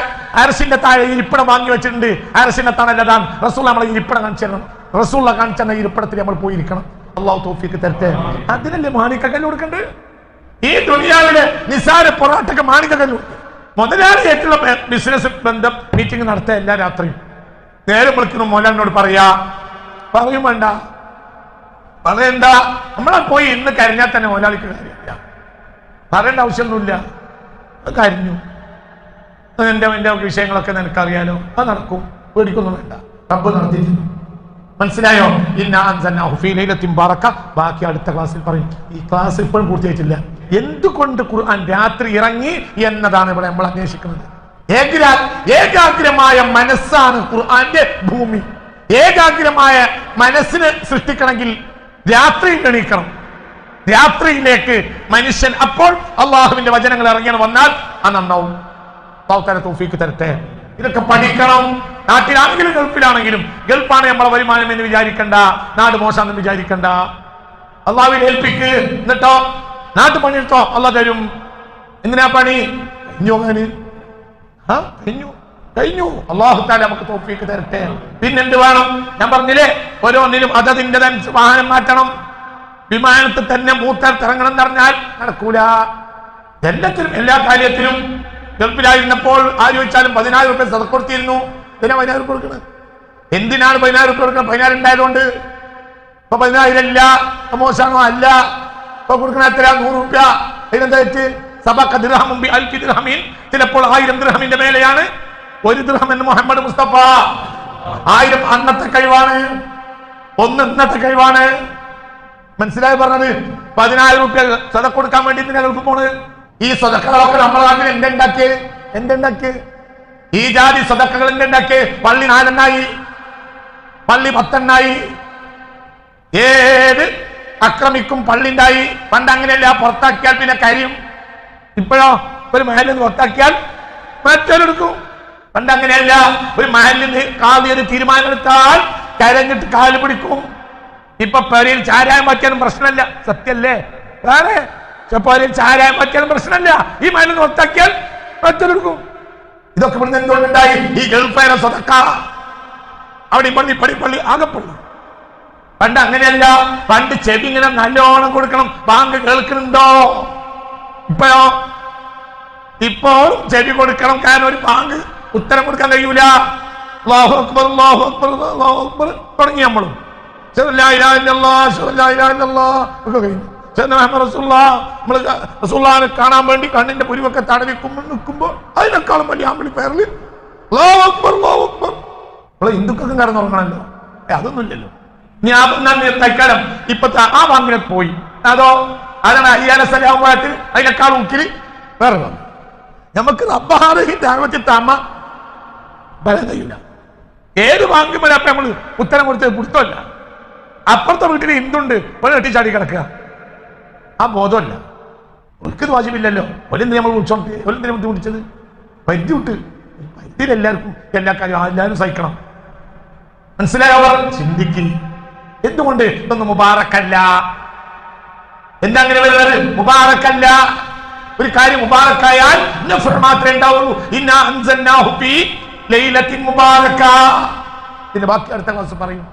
അരസിന്റെ താഴെ ഇരിപ്പിടം വാങ്ങി വെച്ചിട്ടുണ്ട്, അരസിന്റെ തണലതാണ്. റസൂൽ നമ്മളെ ഇരിപ്പിടം കാണിച്ചു തരണം. റസൂൽ കാണിച്ചു തന്ന ഇരിപ്പിടത്തിൽ നമ്മൾ പോയിരിക്കണം. അള്ളാഹു തൗഫീഖ് തരട്ടെ. അതിനല്ലേ മാണിക്കല്ല് കൊടുക്കണ്ട്? ഈ ദുനിയാവിലെ നിസാര പൊറാട്ടൊക്കെ മാണിക്കല്ല്. മുതലാളിയായിട്ടുള്ള ബിസിനസ് ബന്ധം മീറ്റിംഗ് നടത്തുക എല്ലാ രാത്രിയും. നേരെ വിളിക്കുന്നു മോലാലിനോട് പറയും വേണ്ട, പറയണ്ട. നമ്മളെ പോയി ഇന്ന് കരഞ്ഞാൽ തന്നെ മോലാളിക്ക് കാര്യമില്ല, പറയേണ്ട ആവശ്യമൊന്നുമില്ല. കരഞ്ഞു, എന്റെ വിഷയങ്ങളൊക്കെ നിനക്കറിയാലോ, അത് നടക്കും, പേടിക്കൊന്നും വേണ്ട, റബ്ബ് നടത്തിയിട്ടുണ്ട്. മനസ്സിലായോ? ബാക്കി അടുത്ത ക്ലാസ്സിൽ പറയും. ഈ ക്ലാസ് ഇപ്പോഴും പൂർത്തിയായിട്ടില്ല. എന്തുകൊണ്ട് ഖുർആൻ രാത്രി ഇറങ്ങി എന്നതാണ് ഇവിടെ നമ്മൾ അന്വേഷിക്കുന്നത്. ഏകാഗ്രമായ മനസ്സാണ് ഖുർആന്റെ ഭൂമി. ഏകാഗ്രമായ മനസ്സിന് സൃഷ്ടിക്കണമെങ്കിൽ രാത്രി എണീക്കണം. രാത്രിയിലേക്ക് മനുഷ്യൻ അപ്പോൾ അള്ളാഹുവിന്റെ വചനങ്ങൾ ഇറങ്ങിയാണ് വന്നാൽ അത് നന്നാവും. തൗഫീഖ് തരട്ടെ. ഇതൊക്കെ പഠിക്കണം. നാട്ടിലാണെങ്കിലും ഗൾഫിലാണെങ്കിലും. ഗൾഫാണ് നമ്മളെ വരുമാനം എന്ന് വിചാരിക്കണ്ട, നാട് മോശാന്ന് വിചാരിക്കണ്ട. അള്ളാഹുവിനെ ഏൽപ്പിക്ക്, എന്നിട്ടോ നാട്ടു പണിയെടുത്തോ, അള്ളാഹ് തരും. എന്തിനാ പണി? കഴിഞ്ഞു. അള്ളാഹു തആല നമുക്ക് തൗഫീഖ് തരട്ടെ. പിന്നെന്ത് വേണം? ഞാൻ പറഞ്ഞില്ലേ, ഓരോന്നിലും അതതിന്റെ വാഹനം മാറ്റണം. വിമാനത്തിൽ തന്നെ മൂത്തിറങ്ങണം എന്ന് പറഞ്ഞാൽ നടക്കൂല. എല്ലാത്തിലും എല്ലാ കാര്യത്തിലും. ഗൾഫിലായിരുന്നപ്പോൾ ആര് ചോദിച്ചാലും 10,000 രൂപ സദഖ കൊടുത്തിരുന്നു. എന്തിനാ 10,000 രൂപ കൊടുക്കുന്നത്? എന്തിനാണ് 10,000 രൂപ കൊടുക്കുന്നത്? 10,000 ഉണ്ടായതുകൊണ്ട്. ഇപ്പൊ 10,000 ഇല്ല, മോശമാണോ? അല്ല. ഇപ്പൊ കൊടുക്കണ എത്ര? 100 രൂപ. അതിനെന്താ തെറ്റ്? സബഖ ദിർഹമുൻ ബി അൽഫി ദിർഹമിൻ. ചിലപ്പോൾ 1000 ദിർഹമിന്റെ മേലെയാണ്. 1 ദിർഹം എന്ന് മുഹമ്മദ് മുസ്തഫ. 1000 അന്നത്തെ കഴിവാണ്, 1 ഇന്നത്തെ കഴിവാണ്. മനസ്സിലായി പറഞ്ഞത്? 10,000 രൂപ സദഖ കൊടുക്കാൻ വേണ്ടി ഗൾഫ് പോണ്. ഈ സദഖകളൊക്കെ നമ്മളെ നാട്ടിൽ എന്തുണ്ടാക്കി? ഈ ജാതി സദഖകൾ എന്തുണ്ടാക്കി? പള്ളി 4 എണ്ണായി, പള്ളി 10 എണ്ണായി. ഏത് അക്രമിക്കും പള്ളിണ്ടായി. പണ്ട് അങ്ങനെയല്ല, പുറത്താക്കിയാൽ പിന്നെ കരയും. ഇപ്പോഴോ ഒരു മഹലിൽ നിന്ന് പുറത്താക്കിയാൽ മറ്റൊരെടുക്കും. പണ്ട് അങ്ങനെയല്ല, ഒരു മഹലിൽ നിന്ന് കാളി ഒരു തീരുമാനമെടുത്താൽ കരഞ്ഞിട്ട് കാല് പിടിക്കും. ഇപ്പൊ പെരയിൽ ചാരായം മാറ്റിയാലും പ്രശ്നമല്ല. സത്യല്ലേ? വേറെ പെരയിൽ ചാരായം മാറ്റിയാലും പ്രശ്നമല്ല. ഈ മഹലിൽ നിന്ന് പുറത്താക്കിയാൽ മറ്റൊരെടുക്കും. ഇതൊക്കെ ഇവിടുന്ന് എന്തുകൊണ്ടുണ്ടായി? ഈ ഗൾഫേറെ സ്വതക്ക അവിടെ പള്ളി പടിപ്പള്ളി ആകപ്പള്ളി. പണ്ട് അങ്ങനെയല്ല. പണ്ട് ചെവി ഇങ്ങനെ നല്ലോണം കൊടുക്കണം. ബാങ്ക് കേൾക്കുന്നുണ്ടോ? ഇപ്പോഴോ? ഇപ്പോൾ ചെവി കൊടുക്കണം. കാരണം ഒരു ബാങ്ക് ഉത്തരം കൊടുക്കാൻ കഴിയൂല. അല്ലാഹു അക്ബർ അല്ലാഹു അക്ബർ അല്ലാഹു അക്ബർ തുടങ്ങി നമ്മളും ലാ ഇലാഹ ഇല്ലല്ലാഹ് ലാ ഇലാഹ ഇല്ലല്ലാഹ് ഒക്കെ കഴിഞ്ഞു. നമ്മള് റസൂലുള്ളാഹിനെ കാണാൻ വേണ്ടി കണ്ണിന്റെ പുരിവൊക്കെ തടവിക്കുമ്പോൾ നിൽക്കുമ്പോൾ അതിനേക്കാളും വലിയ ആമ്പളി പേരിൽ അല്ലാഹു അക്ബർ അല്ലാഹു അക്ബർ. നമ്മള് ഹിന്ദുക്കൾക്കും കടന്നുറങ്ങണല്ലോ. അതൊന്നുമില്ലല്ലോ. ഇനി തൽക്കാലം ഇപ്പത്തെ ആ ബാങ്കിനെ പോയി. അതോ അതാണ് അയ്യാലസലാമായിട്ട് അതിനേക്കാൾ ഉക്കില് വേറെ വന്നു. നമുക്ക് റബ്ബാഹിന്റെ ബലം കഴിയില്ല. ഏത് ബാങ്ക് വരെ അപ്പൊ നമ്മള് ഉത്തരം കൊടുത്തത് പുടുത്തമല്ല. അപ്പുറത്തെ വീട്ടിൽ ഹിന്ദുണ്ട്, ഒരു കെട്ടിച്ചാടി കിടക്കുക. ആ ബോധമല്ല. ഒരിക്കത് വാജിബില്ലല്ലോ. ഒരെന്ത് നമ്മൾ വിളിച്ചോണ്ട് ഒരെന്തിനെ ബുദ്ധിമുട്ടിച്ചത്? പരിധി വിട്ട് പരിധിയിലെല്ലാവർക്കും എല്ലാ കാര്യം എല്ലാവരും സഹിക്കണം. മനസ്സിലായവർ ചിന്തിക്കും. എന്തുകൊണ്ട് ഇതൊന്നും മുബാറക്കല്ല? എന്താ അങ്ങനെ വരുന്നത്? മുബാറക്കല്ല. ഒരു കാര്യം മുബാറക്കായാൽ മാത്രമേ ഉണ്ടാവുള്ളൂ. ഇന്നാ അൻസൽനാഹു ഫീ ലൈലത്തിൻ മുബാറക. ഇതിന്റെ ബാക്കി അടുത്ത ക്ലാസ് പറയും.